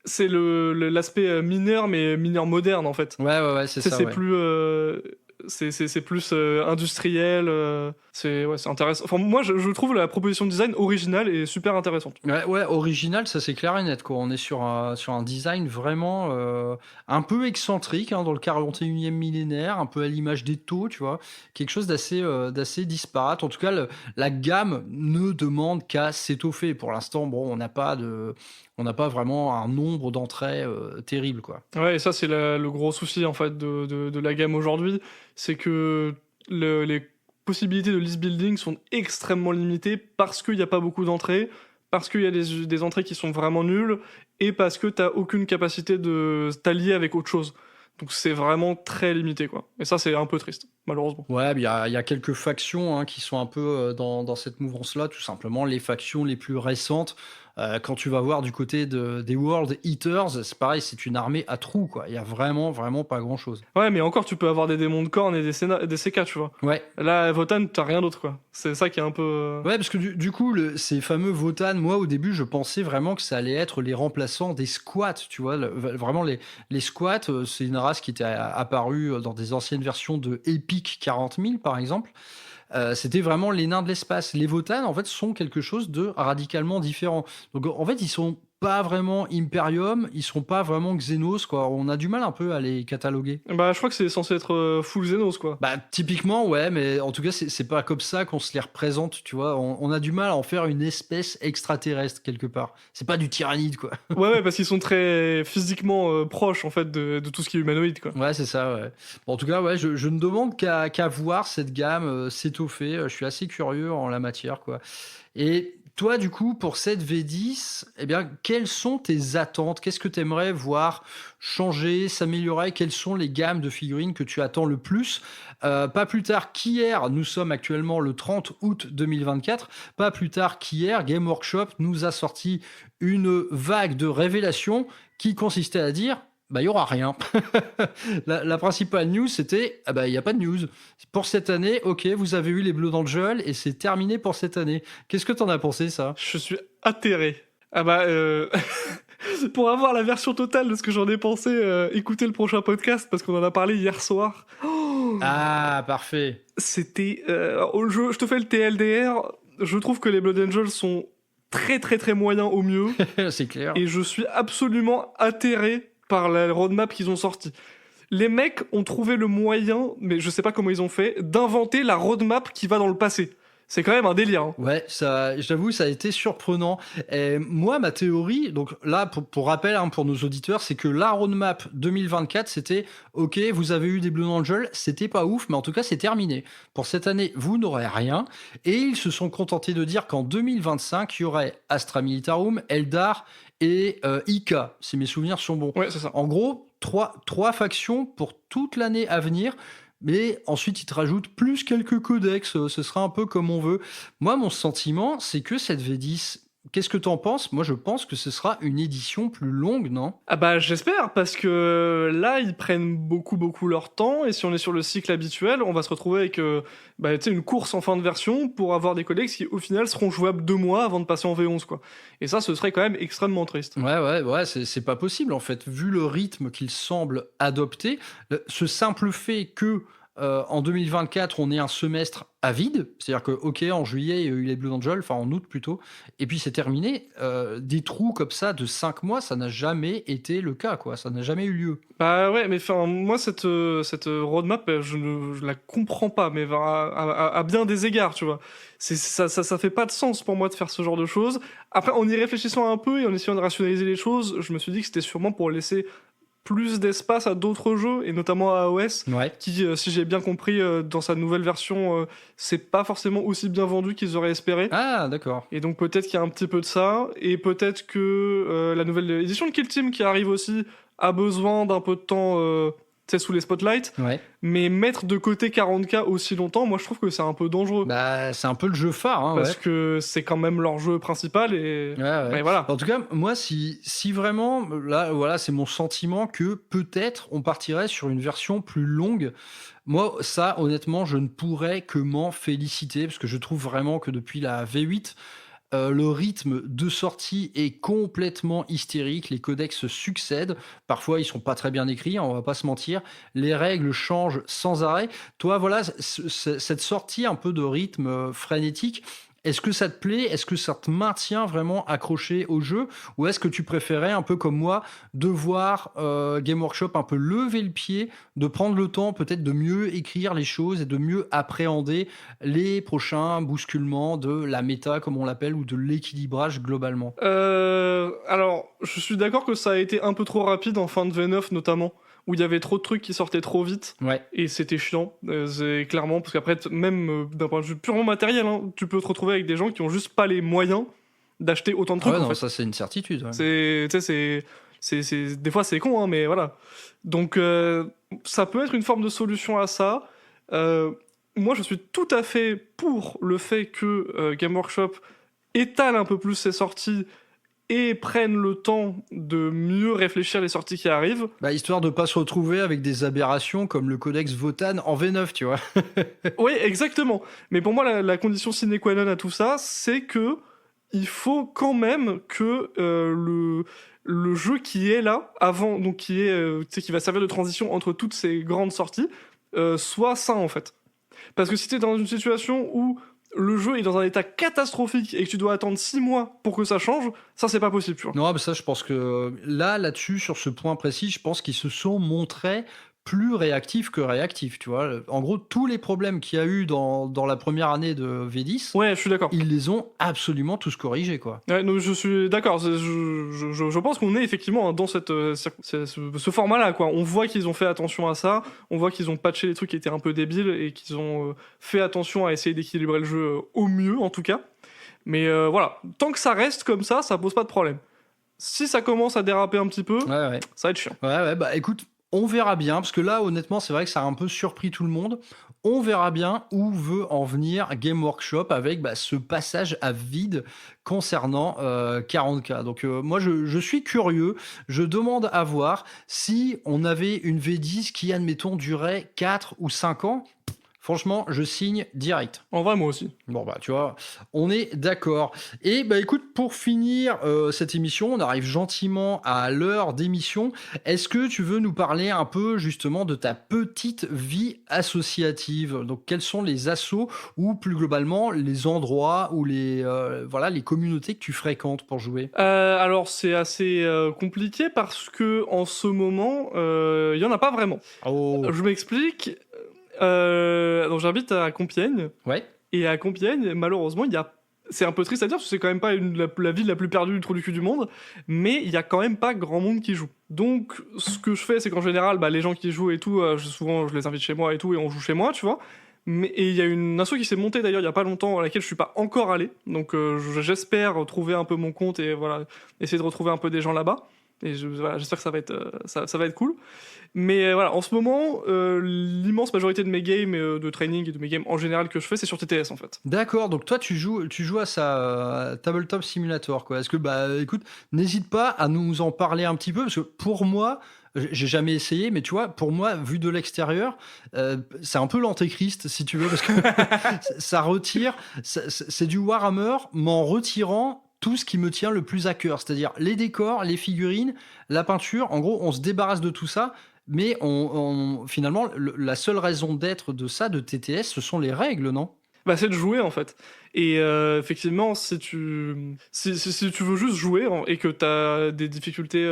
Speaker 3: c'est l'aspect mineur, mais mineur moderne, en fait.
Speaker 2: Ouais, c'est ça.
Speaker 3: C'est
Speaker 2: ouais.
Speaker 3: plus... c'est plus industriel, c'est intéressant. Enfin, moi, je trouve la proposition de design originale et super intéressante.
Speaker 2: Ouais, original, ça c'est clair et net, quoi. On est sur un design vraiment un peu excentrique, hein, dans le 41e millénaire, un peu à l'image des taux, tu vois. Quelque chose d'assez disparate. En tout cas, la gamme ne demande qu'à s'étoffer. Pour l'instant, bon, on n'a pas vraiment un nombre d'entrées terrible, quoi.
Speaker 3: Ouais, et ça, c'est le gros souci, en fait, de la gamme aujourd'hui. C'est que les possibilités de list building sont extrêmement limitées parce qu'il n'y a pas beaucoup d'entrées, parce qu'il y a des entrées qui sont vraiment nulles, et parce que tu n'as aucune capacité de t'allier avec autre chose. Donc c'est vraiment très limité, quoi. Et ça, c'est un peu triste, malheureusement.
Speaker 2: Ouais, il y a quelques factions, hein, qui sont un peu dans cette mouvance-là, tout simplement. Les factions les plus récentes, quand tu vas voir du côté des World Eaters, c'est pareil, c'est une armée à trous, quoi. Il y a vraiment pas grand-chose.
Speaker 3: Ouais, mais encore, tu peux avoir des démons de cornes et des CK, tu vois.
Speaker 2: Ouais.
Speaker 3: Là, Votann, t'as rien d'autre, quoi. C'est ça qui est un peu...
Speaker 2: Ouais, parce que du coup, ces fameux Votann, moi, au début, je pensais vraiment que ça allait être les remplaçants des squats, tu vois. Vraiment, les squats, c'est une race qui était apparue dans des anciennes versions de Epic 40 000, par exemple. C'était vraiment les nains de l'espace. Les Votann, en fait, sont quelque chose de radicalement différent. Donc, en fait, ils sont pas vraiment Imperium, ils sont pas vraiment Xenos, quoi. On a du mal un peu à les cataloguer.
Speaker 3: Bah, je crois que c'est censé être full Xenos, quoi.
Speaker 2: Bah, typiquement, ouais, mais en tout cas, c'est pas comme ça qu'on se les représente, tu vois. On a du mal à en faire une espèce extraterrestre, quelque part. C'est pas du tyrannide, quoi.
Speaker 3: Ouais, parce qu'ils sont très physiquement proches, en fait, de tout ce qui est humanoïde, quoi.
Speaker 2: Ouais, c'est ça, ouais. Bon, en tout cas, ouais, je ne demande qu'à voir cette gamme s'étoffer. Je suis assez curieux en la matière, quoi. Et toi, du coup, pour cette V10, eh bien, quelles sont tes attentes? Qu'est-ce que tu aimerais voir changer, s'améliorer? Quelles sont les gammes de figurines que tu attends le plus? Pas plus tard qu'hier, nous sommes actuellement le 30 août 2024, pas plus tard qu'hier, Game Workshop nous a sorti une vague de révélations qui consistait à dire... bah, il n'y aura rien. la principale news, c'était il n'y a pas de news. Pour cette année, ok, vous avez eu les Blood Angels et c'est terminé pour cette année. Qu'est-ce que t'en as pensé, ça?
Speaker 3: Je suis atterré. Pour avoir la version totale de ce que j'en ai pensé, écoutez le prochain podcast parce qu'on en a parlé hier soir.
Speaker 2: Ah, parfait.
Speaker 3: C'était... je te fais le TLDR. je trouve que les Blood Angels sont très très très moyens au mieux,
Speaker 2: C'est clair.
Speaker 3: et je suis absolument atterré par la roadmap qu'ils ont sortie. Les mecs ont trouvé le moyen, mais je sais pas comment ils ont fait, d'inventer la roadmap qui va dans le passé. C'est quand même un délire. Hein.
Speaker 2: Ouais, ça, j'avoue, ça a été surprenant. Et moi, ma théorie, donc là, pour rappel, hein, pour nos auditeurs, c'est que la roadmap 2024, c'était OK, vous avez eu des Blue Angels, c'était pas ouf, mais en tout cas, c'est terminé. Pour cette année, vous n'aurez rien. Et ils se sont contentés de dire qu'en 2025, il y aurait Astra Militarum, Eldar et Ika, si mes souvenirs sont bons.
Speaker 3: Ouais, c'est ça.
Speaker 2: En gros, trois factions pour toute l'année à venir. Mais ensuite, ils te rajoutent plus quelques codex. Ce sera un peu comme on veut. Moi, mon sentiment, c'est que cette V10, qu'est-ce que t'en penses? Moi, je pense que ce sera une édition plus longue, non?
Speaker 3: Ah bah j'espère, parce que là, ils prennent beaucoup leur temps, et si on est sur le cycle habituel, on va se retrouver avec tu sais, une course en fin de version pour avoir des codex qui, au final, seront jouables 2 mois avant de passer en V11, quoi. Et ça, ce serait quand même extrêmement triste.
Speaker 2: Ouais, c'est pas possible, en fait. Vu le rythme qu'il semble adopter, ce simple fait que en 2024, on ait un semestre à vide, c'est-à-dire que, ok, en juillet, il y a eu les Blue Angels, enfin en août plutôt, et puis c'est terminé. Des trous comme ça de 5 mois, ça n'a jamais été le cas, quoi. Ça n'a jamais eu lieu.
Speaker 3: Bah ouais, mais enfin, moi, cette roadmap, je la comprends pas, mais à bien des égards, tu vois. Ça fait pas de sens pour moi de faire ce genre de choses. Après, en y réfléchissant un peu et en essayant de rationaliser les choses, je me suis dit que c'était sûrement pour laisser plus d'espace à d'autres jeux, et notamment à AOS,
Speaker 2: Ouais.
Speaker 3: qui, si j'ai bien compris, dans sa nouvelle version, c'est pas forcément aussi bien vendu qu'ils auraient espéré.
Speaker 2: Ah, d'accord.
Speaker 3: Et donc peut-être qu'il y a un petit peu de ça, et peut-être que la nouvelle édition de Kill Team qui arrive aussi a besoin d'un peu de temps tu sais, sous les spotlights,
Speaker 2: Ouais.
Speaker 3: mais mettre de côté 40K aussi longtemps, moi je trouve que c'est un peu dangereux.
Speaker 2: Bah, c'est un peu le jeu phare, hein,
Speaker 3: Parce
Speaker 2: ouais.
Speaker 3: que c'est quand même leur jeu principal, et
Speaker 2: Ouais.
Speaker 3: et voilà.
Speaker 2: En tout cas, moi, si vraiment, là, voilà, c'est mon sentiment que peut-être on partirait sur une version plus longue. Moi, ça, honnêtement, je ne pourrais que m'en féliciter parce que je trouve vraiment que depuis la V8, le rythme de sortie est complètement hystérique. Les codex se succèdent. Parfois, ils sont pas très bien écrits, hein, on va pas se mentir. Les règles changent sans arrêt. Toi, voilà, cette sortie un peu de rythme frénétique, est-ce que ça te plaît? Est-ce que ça te maintient vraiment accroché au jeu? Ou est-ce que tu préférais, un peu comme moi, de voir Game Workshop un peu lever le pied, de prendre le temps peut-être de mieux écrire les choses et de mieux appréhender les prochains bousculements de la méta, comme on l'appelle, ou de l'équilibrage globalement?
Speaker 3: Alors, je suis d'accord que ça a été un peu trop rapide en fin de V9 notamment, où il y avait trop de trucs qui sortaient trop vite,
Speaker 2: Ouais.
Speaker 3: et c'était chiant, c'est clairement, parce qu'après, même d'un point de vue purement matériel, hein, tu peux te retrouver avec des gens qui ont juste pas les moyens d'acheter autant de
Speaker 2: Ah
Speaker 3: trucs,
Speaker 2: ouais,
Speaker 3: en
Speaker 2: non,
Speaker 3: fait.
Speaker 2: ça c'est une certitude. Ouais.
Speaker 3: Tu sais, des fois c'est con, hein, mais voilà. Donc, ça peut être une forme de solution à ça. Moi, je suis tout à fait pour le fait que Game Workshop étale un peu plus ses sorties et prennent le temps de mieux réfléchir les sorties qui arrivent.
Speaker 2: Bah, histoire de pas se retrouver avec des aberrations comme le codex Votan en V9, tu vois.
Speaker 3: Oui, exactement. Mais pour moi, la condition sine qua non à tout ça, c'est que il faut quand même que le jeu qui est là, avant, donc qui est, tu sais, qui va servir de transition entre toutes ces grandes sorties, soit sain, en fait. Parce que si tu es dans une situation où le jeu est dans un état catastrophique et que tu dois attendre 6 mois pour que ça change, ça c'est pas possible, tu vois.
Speaker 2: Non, mais ça, je pense que là-dessus, sur ce point précis, je pense qu'ils se sont montrés plus réactifs que réactifs, tu vois. En gros, tous les problèmes qu'il y a eu dans la première année de V10,
Speaker 3: Ouais, je suis d'accord.
Speaker 2: ils les ont absolument tous corrigés, quoi.
Speaker 3: Ouais, donc je suis d'accord. Je pense qu'on est effectivement dans ce format-là, quoi. On voit qu'ils ont fait attention à ça. On voit qu'ils ont patché les trucs qui étaient un peu débiles et qu'ils ont fait attention à essayer d'équilibrer le jeu au mieux, en tout cas. Mais voilà, tant que ça reste comme ça pose pas de problème. Si ça commence à déraper un petit peu,
Speaker 2: Ouais.
Speaker 3: ça va être chiant.
Speaker 2: Ouais, bah écoute, on verra bien, parce que là, honnêtement, c'est vrai que ça a un peu surpris tout le monde. On verra bien où veut en venir Game Workshop avec ce passage à vide concernant 40K. Donc moi, je suis curieux. Je demande à voir si on avait une V10 qui, admettons, durait 4 ou 5 ans. Franchement, je signe direct.
Speaker 3: En vrai, moi aussi.
Speaker 2: Bon bah tu vois, on est d'accord. Et bah écoute, pour finir cette émission, on arrive gentiment à l'heure d'émission. Est-ce que tu veux nous parler un peu justement de ta petite vie associative? Donc quels sont les assos ou plus globalement les endroits ou les voilà les communautés que tu fréquentes pour jouer?
Speaker 3: Alors, c'est assez compliqué parce que en ce moment, il y en a pas vraiment.
Speaker 2: Oh
Speaker 3: Je m'explique. Donc, j'habite à Compiègne.
Speaker 2: ouais.
Speaker 3: Et à Compiègne, malheureusement, c'est un peu triste à dire parce que c'est quand même pas la ville la plus perdue du trou du cul du monde, mais il y a quand même pas grand monde qui joue. Donc, ce que je fais, c'est qu'en général, les gens qui jouent et tout, souvent, je les invite chez moi et tout, et on joue chez moi, tu vois. Et il y a une asso qui s'est montée d'ailleurs il y a pas longtemps, à laquelle je suis pas encore allé. Donc, j'espère trouver un peu mon compte et voilà, essayer de retrouver un peu des gens là-bas. Et voilà, j'espère que ça va être, ça va être cool. Mais voilà, en ce moment, l'immense majorité de mes games de training et de mes games en général que je fais, c'est sur TTS en fait.
Speaker 2: D'accord, donc toi tu joues à ça, Tabletop Simulator quoi. Est-ce que bah écoute, n'hésite pas à nous en parler un petit peu parce que pour moi, j'ai jamais essayé, mais tu vois, pour moi, vu de l'extérieur, c'est un peu l'antéchrist si tu veux parce que ça retire, c'est du Warhammer, mais en retirant tout ce qui me tient le plus à cœur, c'est-à-dire les décors, les figurines, la peinture. En gros, on se débarrasse de tout ça. Mais finalement, la seule raison d'être de ça, de TTS, ce sont les règles, non?
Speaker 3: Bah, c'est de jouer en fait. Et effectivement, si tu veux juste jouer et que t'as des difficultés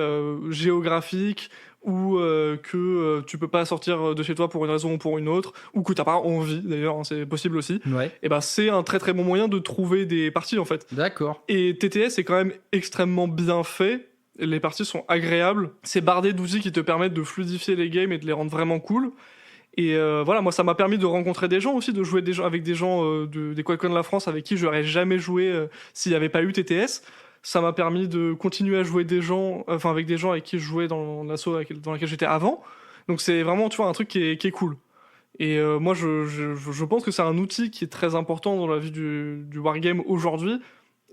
Speaker 3: géographiques ou que tu peux pas sortir de chez toi pour une raison ou pour une autre, ou que t'as pas envie d'ailleurs, hein, c'est possible aussi,
Speaker 2: Ouais.
Speaker 3: et bah c'est un très très bon moyen de trouver des parties en fait.
Speaker 2: D'accord.
Speaker 3: Et TTS est quand même extrêmement bien fait. Les parties sont agréables. C'est bardé d'outils qui te permettent de fluidifier les games et de les rendre vraiment cool. Et voilà, moi ça m'a permis de rencontrer des gens aussi, de jouer avec des gens des QuakeCon de la France avec qui j'aurais jamais joué s'il n'y avait pas eu TTS. Ça m'a permis de continuer à jouer avec des gens avec qui je jouais dans l'asso dans laquelle j'étais avant. Donc c'est vraiment, tu vois, un truc qui est cool. Et moi je pense que c'est un outil qui est très important dans la vie du wargame aujourd'hui.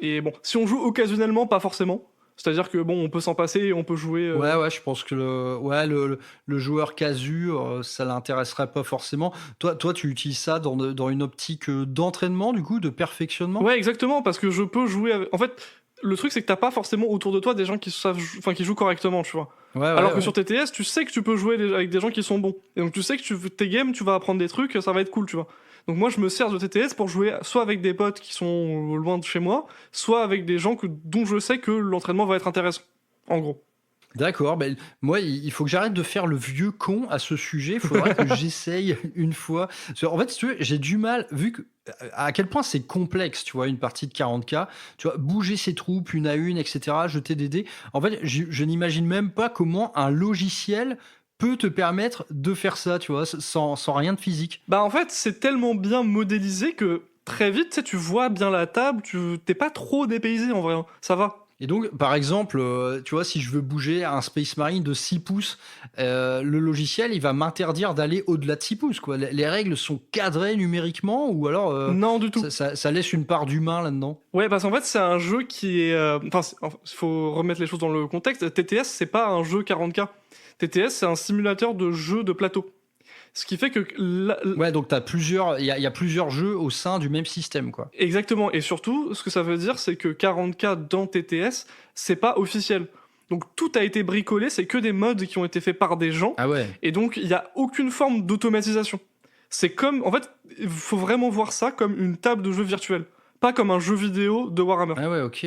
Speaker 3: Et bon, si on joue occasionnellement, pas forcément. C'est-à-dire que bon, on peut s'en passer et on peut jouer.
Speaker 2: Ouais, je pense que le joueur casu, ça l'intéresserait pas forcément. Toi, tu utilises ça dans une optique d'entraînement, du coup, de perfectionnement?
Speaker 3: Ouais, exactement, parce que je peux jouer En fait, le truc, c'est que t'as pas forcément autour de toi des gens qui qui jouent correctement, tu vois.
Speaker 2: Ouais,
Speaker 3: Alors que
Speaker 2: ouais.
Speaker 3: sur TTS, tu sais que tu peux jouer avec des gens qui sont bons. Et donc tu sais que tes games, tu vas apprendre des trucs, ça va être cool, tu vois. Donc moi, je me sers de TTS pour jouer soit avec des potes qui sont loin de chez moi, soit avec des gens dont je sais que l'entraînement va être intéressant. En gros.
Speaker 2: D'accord, ben, moi, il faut que j'arrête de faire le vieux con à ce sujet. Il faudrait que j'essaye une fois. Parce que, en fait, si tu veux, j'ai du mal, vu à quel point c'est complexe, tu vois, une partie de 40K, tu vois, bouger ses troupes une à une, etc., jeter des dés. En fait, je n'imagine même pas comment un logiciel peut te permettre de faire ça, tu vois, sans rien de physique.
Speaker 3: Bah en fait, c'est tellement bien modélisé que très vite, tu sais, tu vois bien la table, t'es pas trop dépaysé en vrai, hein. Ça va.
Speaker 2: Et donc, par exemple, tu vois, si je veux bouger un Space Marine de 6 pouces, le logiciel, il va m'interdire d'aller au-delà de 6 pouces, quoi. Les règles sont cadrées numériquement ou alors
Speaker 3: Non, du tout.
Speaker 2: ça laisse une part d'humain là-dedans?
Speaker 3: Ouais, parce qu'en fait, c'est un jeu qui est. Enfin, il faut remettre les choses dans le contexte. TTS, c'est pas un jeu 40K. TTS, c'est un simulateur de jeu de plateau. Ce qui fait que.
Speaker 2: Ouais, donc il y a plusieurs jeux au sein du même système, quoi.
Speaker 3: Exactement. Et surtout, ce que ça veut dire, c'est que 40K dans TTS, c'est pas officiel. Donc tout a été bricolé, c'est que des mods qui ont été faits par des gens.
Speaker 2: Ah ouais.
Speaker 3: Et donc, il n'y a aucune forme d'automatisation. C'est comme. En fait, il faut vraiment voir ça comme une table de jeu virtuelle. Pas comme un jeu vidéo de Warhammer.
Speaker 2: Ah ouais, ok.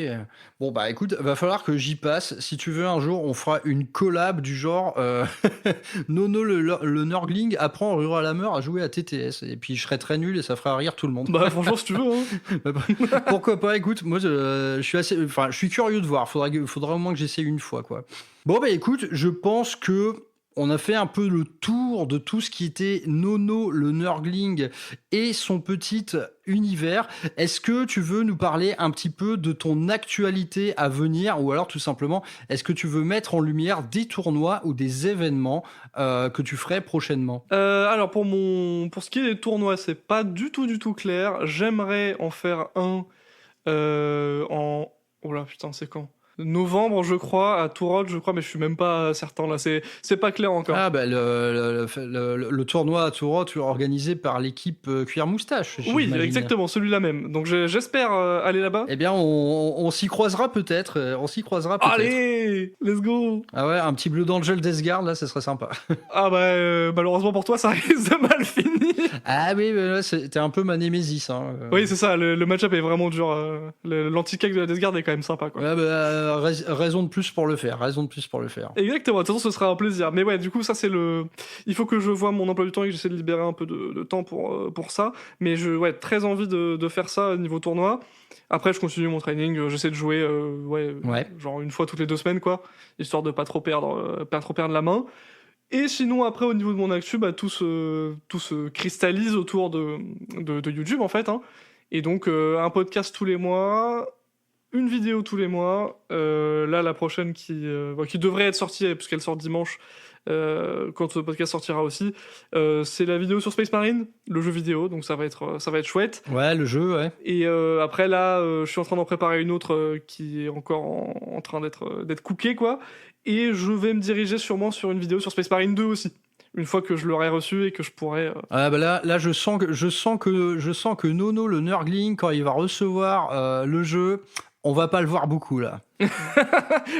Speaker 2: Bon, bah écoute, va falloir que j'y passe. Si tu veux, un jour, on fera une collab du genre Nono le Nurgling apprend au Warhammer à jouer à TTS. Et puis je serai très nul et ça fera rire tout le monde.
Speaker 3: Bah, franchement, si tu veux. Hein.
Speaker 2: Pourquoi pas? Écoute, moi, je suis curieux de voir. Faudra au moins que j'essaye une fois, quoi. Bon, bah écoute, je pense que on a fait un peu le tour de tout ce qui était Nono le Nurgling et son petit univers. Est-ce que tu veux nous parler un petit peu de ton actualité à venir ou alors tout simplement, est-ce que tu veux mettre en lumière des tournois ou des événements que tu ferais prochainement?
Speaker 3: Alors pour ce qui est des tournois, c'est pas du tout clair. J'aimerais en faire un en... Oh là putain, c'est quand? novembre, je crois, à Tourode, je crois, mais je suis même pas certain là. C'est pas clair encore.
Speaker 2: Ah, bah, le tournoi à Touro, organisé par l'équipe Cuir Moustache.
Speaker 3: Oui,
Speaker 2: j'imagine.
Speaker 3: exactement, celui-là même. Donc j'espère aller là-bas.
Speaker 2: Eh bien, on s'y croisera peut-être. On s'y croisera peut-être.
Speaker 3: Allez, let's go.
Speaker 2: Ah ouais, un petit Bleu d'Angel Deathguard, là, ça serait sympa.
Speaker 3: Ah bah malheureusement pour toi, ça risque de mal finir.
Speaker 2: Ah oui, mais là, c'était un peu ma némésis. Hein.
Speaker 3: Oui, c'est ça, le match-up est vraiment dur. L'anti-cake de la Death Guard est quand même sympa, quoi.
Speaker 2: Ouais, bah, raison de plus pour le faire. Raison de plus pour le faire.
Speaker 3: Exactement, de toute façon, ce sera un plaisir. Mais ouais, du coup, ça, c'est le. Il faut que je vois mon emploi du temps et que j'essaie de libérer un peu de temps pour ça. Mais ouais, très envie de faire ça niveau tournoi. Après, je continue mon training, j'essaie de jouer, ouais. Genre une fois toutes les 2 semaines, quoi, histoire de pas trop perdre la main. Et sinon, après, au niveau de mon actu, bah, tout se cristallise autour de YouTube, en fait. Hein. Et donc, un podcast tous les mois, une vidéo tous les mois. Là, la prochaine qui devrait être sortie, puisqu'elle sort dimanche, quand ce podcast sortira aussi, c'est la vidéo sur Space Marine, le jeu vidéo, donc ça va être chouette.
Speaker 2: Ouais, le jeu, ouais.
Speaker 3: Et après, là, je suis en train d'en préparer une autre qui est encore en train d'être cookée, quoi. Et je vais me diriger sûrement sur une vidéo sur Space Marine 2 aussi. Une fois que je l'aurai reçu et que je pourrai.
Speaker 2: Ah bah là, je sens que Nono, le Nurgling, quand il va recevoir le jeu, on va pas le voir beaucoup là.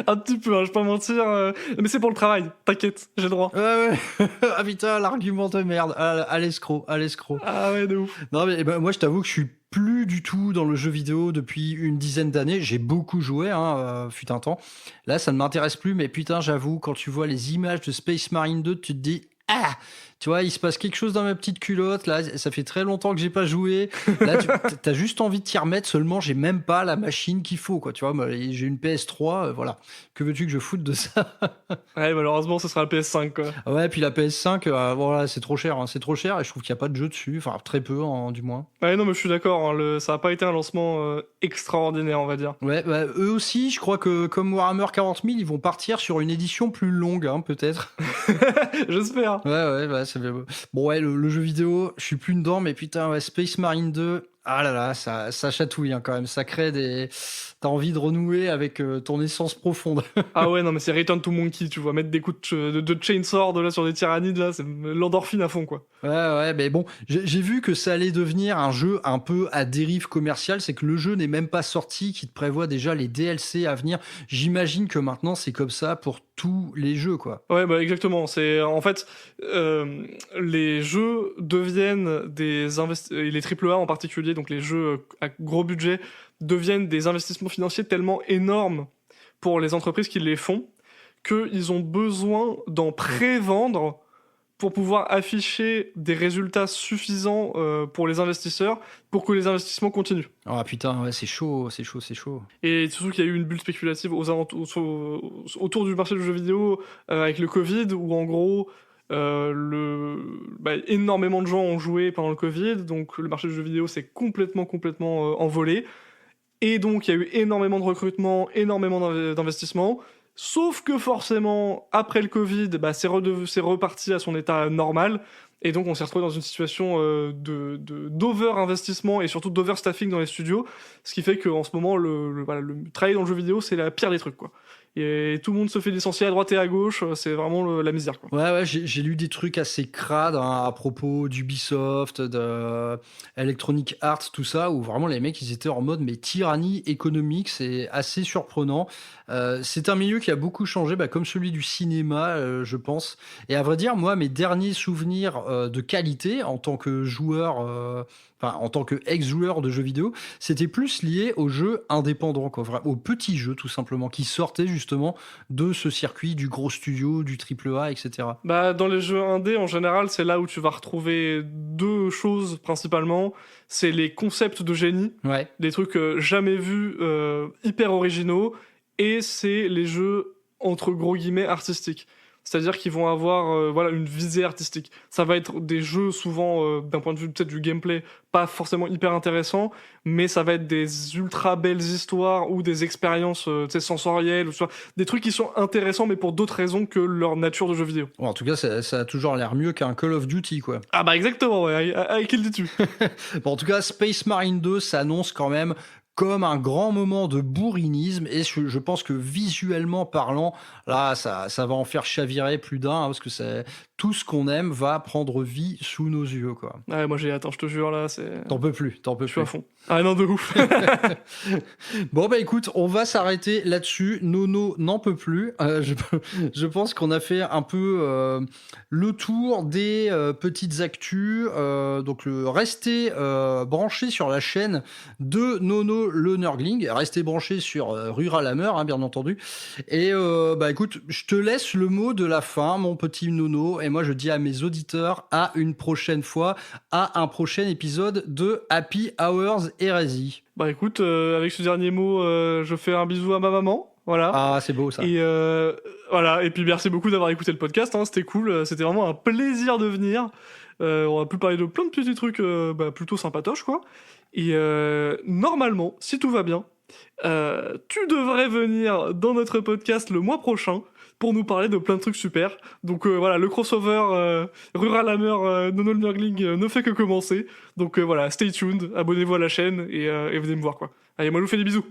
Speaker 3: Un petit peu, hein, je vais pas mentir. Mais c'est pour le travail, t'inquiète, j'ai le droit.
Speaker 2: Ouais. Ah putain, l'argument de merde. À l'escroc.
Speaker 3: Ah ouais, de ouf.
Speaker 2: Non mais moi je t'avoue que je suis plus du tout dans le jeu vidéo depuis une dizaine d'années. J'ai beaucoup joué, fut un temps. Là, ça ne m'intéresse plus, mais putain, j'avoue, quand tu vois les images de Space Marine 2, tu te dis ah, tu vois, il se passe quelque chose dans ma petite culotte. Là, ça fait très longtemps que j'ai pas joué. Là, t'as juste envie de t'y remettre. Seulement, j'ai même pas la machine qu'il faut, quoi. Tu vois, j'ai une PS3, voilà. Que veux-tu que je foute de ça?
Speaker 3: Ouais, malheureusement, ce sera la PS5, quoi.
Speaker 2: Ouais, puis la PS5, voilà, c'est trop cher. Hein, c'est trop cher et je trouve qu'il n'y a pas de jeu dessus. Enfin, très peu, du moins.
Speaker 3: Ouais, non, mais je suis d'accord. Hein, ça a pas été un lancement extraordinaire, on va dire.
Speaker 2: Ouais, bah, eux aussi, je crois que comme Warhammer 40 000, ils vont partir sur une édition plus longue, peut-être.
Speaker 3: J'espère.
Speaker 2: Ouais, c'est bien. Bon, ouais, le jeu vidéo, je suis plus dedans, mais putain, ouais, Space Marine 2, ah là là, ça chatouille quand même. Ça crée des. T'as envie de renouer avec ton essence profonde.
Speaker 3: Ah ouais, non, mais c'est Return to Monkey, tu vois, mettre des coups de chainsword là sur des tyrannides, là, c'est l'endorphine à fond, quoi.
Speaker 2: Ouais, mais bon, j'ai vu que ça allait devenir un jeu un peu à dérive commerciale, c'est que le jeu n'est même pas sorti, qui te prévoit déjà les DLC à venir. J'imagine que maintenant, c'est comme ça pour tous les jeux, quoi.
Speaker 3: Ouais, bah exactement. C'est en fait les jeux deviennent et les AAA en particulier, donc les jeux à gros budget deviennent des investissements financiers tellement énormes pour les entreprises qui les font qu'ils ont besoin d'en pré-vendre pour pouvoir afficher des résultats suffisants pour les investisseurs pour que les investissements continuent.
Speaker 2: Ah putain, ouais, c'est chaud.
Speaker 3: Et surtout qu'il y a eu une bulle spéculative autour du marché du jeu vidéo avec le Covid, où en gros, énormément de gens ont joué pendant le Covid, donc le marché du jeu vidéo s'est complètement envolé. Et donc il y a eu énormément de recrutement, énormément d'investissements. Sauf que forcément, après le Covid, c'est reparti à son état normal. Et donc on s'est retrouvé dans une situation d'over-investissement et surtout d'over-staffing dans les studios. Ce qui fait qu'en ce moment, le travail dans le jeu vidéo, c'est la pire des trucs, quoi. Et tout le monde se fait licencier à droite et à gauche, c'est vraiment la misère, quoi.
Speaker 2: Ouais, j'ai lu des trucs assez crades à propos d'Ubisoft, de Electronic Arts, tout ça, où vraiment les mecs, ils étaient en mode mais tyrannie économique, c'est assez surprenant. C'est un milieu qui a beaucoup changé, comme celui du cinéma, je pense. Et à vrai dire, moi, mes derniers souvenirs de qualité en tant que joueur... en tant que ex-joueur de jeux vidéo, c'était plus lié aux jeux indépendants, quoi, aux petits jeux tout simplement, qui sortaient justement de ce circuit du gros studio, du AAA, etc.
Speaker 3: Dans les jeux indés, en général, c'est là où tu vas retrouver 2 choses principalement. C'est les concepts de génie, des trucs jamais vus, hyper originaux, et c'est les jeux, entre gros guillemets, artistiques. C'est-à-dire qu'ils vont avoir une visée artistique. Ça va être des jeux souvent, d'un point de vue peut-être du gameplay, pas forcément hyper intéressants, mais ça va être des ultra belles histoires ou des expériences sensorielles, ou soit des trucs qui sont intéressants, mais pour d'autres raisons que leur nature de jeu vidéo.
Speaker 2: Bon, en tout cas, ça a toujours l'air mieux qu'un Call of Duty, quoi.
Speaker 3: Ah bah exactement, ouais, avec qui le dis-tu?
Speaker 2: Bon, en tout cas, Space Marine 2 s'annonce quand même comme un grand moment de bourrinisme, et je pense que visuellement parlant, là, ça va en faire chavirer plus d'un, hein, parce que tout ce qu'on aime va prendre vie sous nos yeux, quoi.
Speaker 3: Ouais, moi j'ai hâte, hein, je te jure, là, c'est...
Speaker 2: T'en peux plus.
Speaker 3: Je suis à fond. Ah non, de ouf.
Speaker 2: Bon, bah écoute, on va s'arrêter là-dessus. Nono n'en peut plus. Je pense qu'on a fait un peu le tour des petites actus. Donc, restez branchés sur la chaîne de Nono le Nurgling. Restez branchés sur Rural Hammer, hein, bien entendu. Et bah écoute, je te laisse le mot de la fin, mon petit Nono. Et moi, je dis à mes auditeurs, à une prochaine fois, à un prochain épisode de Happy Hours Hérésie.
Speaker 3: Bah écoute, avec ce dernier mot, je fais un bisou à ma maman. Voilà.
Speaker 2: Ah, c'est beau ça.
Speaker 3: Et voilà. Et puis merci beaucoup d'avoir écouté le podcast. Hein, c'était cool. C'était vraiment un plaisir de venir. On a pu parler de plein de petits trucs plutôt sympatoches, quoi. Et normalement, si tout va bien, tu devrais venir dans notre podcast le mois prochain pour nous parler de plein de trucs super. Donc voilà, le crossover Rural Hammer Nono le Nurgling ne fait que commencer. Donc voilà, stay tuned, abonnez-vous à la chaîne et venez me voir, quoi. Allez, moi je vous fais des bisous.